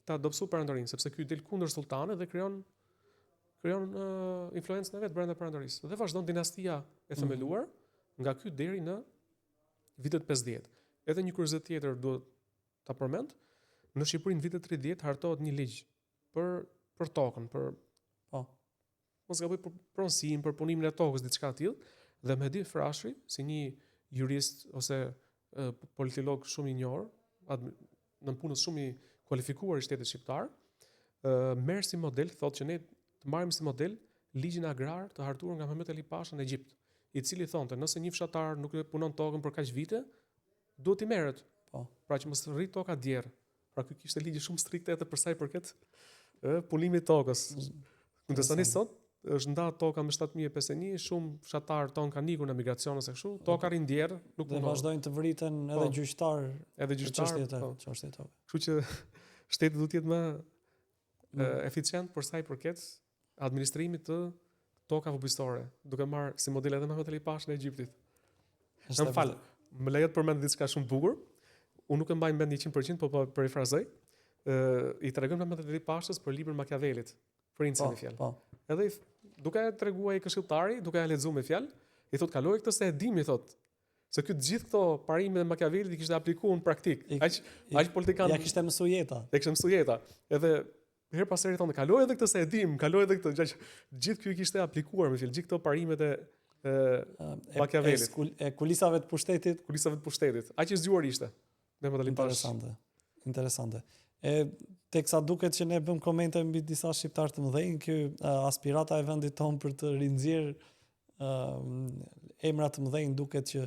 ta dobësuar perandorinë, sepse ky del kundër sultanit dhe krijon influencën e vet brenda perandorisë. Dhe vazhdon dinastia e themeluar nga ky deri në vitet 50. Edhe një kuriozitet tjetër duhet ta përmend, në Shqipëri në vitet 30 hartohet një ligj për tokën, mos gaboj për pronësinë, për punimin e tokës, diçka të tillë, dhe Mehdi Frashëri, si një jurist ose politolog shumë i njohur, nënpunës shumë i kualifikuar i shtetit shqiptar, merr si model, thotë që ne të marrim si model ligjin agrar të hartuar nga Mehmet Ali Pasha në Egjipt, i cili thonte nëse një fshatar nuk punon tokën për kaq vite, duhet i merret. Pra që mos rrit toka djerë. Pra ky kishte ligje shumë strikte edhe për sa i përket punimit të tokës. Ndërsa sot është ndarë toka me 7.051, shumë fshatar ton kanë ikur në migracion ose kështu, toka rrin djerë, nuk punon. Dhe vazhdojnë të vriten edhe gjyqtar. Kështu që shteti duhet të jetë më eficient për sa i përket administrimit të tokave bujqësore, duke marrë si model edhe Mehmet Ali Pashën e Egjiptit. Më fal, më lejet përmend diçka shumë bukur. Unë nuk e mbaj mend 100%, po perifrazoj. I tregon Mehmet Ali Pashës për librin Machiavellit, Princin e fjalë. Edhe duke treguar ai këshilltari, duke e lexuar me fjalë, i thot kaloi këtë se e dim, i thot. Se ky të gjithë këto parime e Machiavellit i kishte aplikuar në praktik. Aq politikan. Ja kishte mësuar jeta. Edhe her pas here thonë kaloi edhe këtë se e dim, kaloi edhe këtë, gjithë ky i kishte aplikuar me fjalë, gjithë këto parimet e Machiavellit. E kulisave të pushtetit. Aq i zgjuar ishte. Interesante. Teksa duket që ne bëm komente mbi disa shqiptar të mëdhenj, ky aspirata e vendit ton për të rinxjerr emra të mëdhenj duket që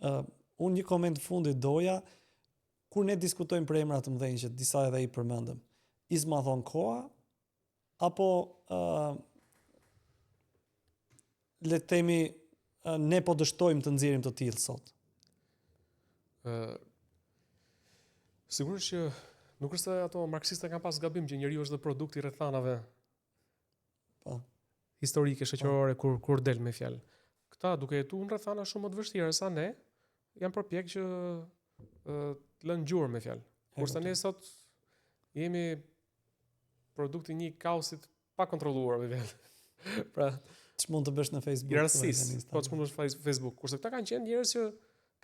unë një koment fundit doja, kur ne diskutojmë për emra të mëdhenj që disa edhe i përmendëm, izma thon koha apo le të themi ne po dështojmë të nxjerrim të tillë sot? Sigurisht që nuk është se ato marksistë kanë pas gabim që njeriu është dhe produkt i rrethanave historike, shoqërore, kur del me fjalë. Këta duke jetuar në rrethana shumë më të vështira se ne, janë përpjek që të lënë gjurmë me fjalë. Kurse ne sot jemi produkti një kaosit pa kontrolluar me fjalë. Pra, ç'mund të bësh në Facebook? Po ç'mund të bësh në Facebook. Kurse këta kanë qenë njerëz që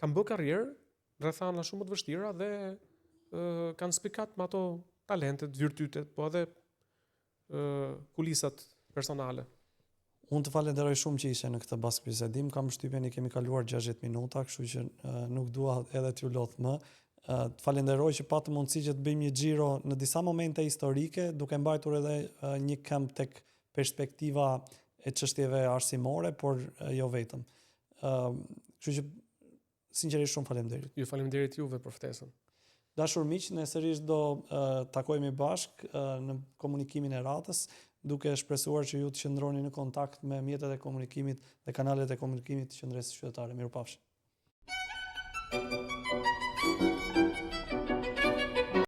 kanë bërë karrierë në rrethana shumë më të vështira dhe kanë spikat me ato talentet, virtytet, po edhe kulisat personale. Unë të falenderoj shumë që ishe në këtë bashkëbisedim, kam përshtypjen i kemi kaluar 60 minuta, kështu që nuk dua edhe t'ju lodh më. Të falenderoj që patë mundësi që të bëjmë një xhiro në disa momente historike, duke mbajtur edhe një këmbë tek perspektiva e çështjeve arsimore, por jo vetëm. Kështu që sinqerisht shumë faleminderit. Ju faleminderit juve për ftesën. Dashur miq, ne sërish do takohemi bashk në komunikimin e radhës, duke shpresuar që ju të qëndroni në kontakt me mjetet e komunikimit dhe kanalet e komunikimit të qendrës qytetare. Mirupafshim.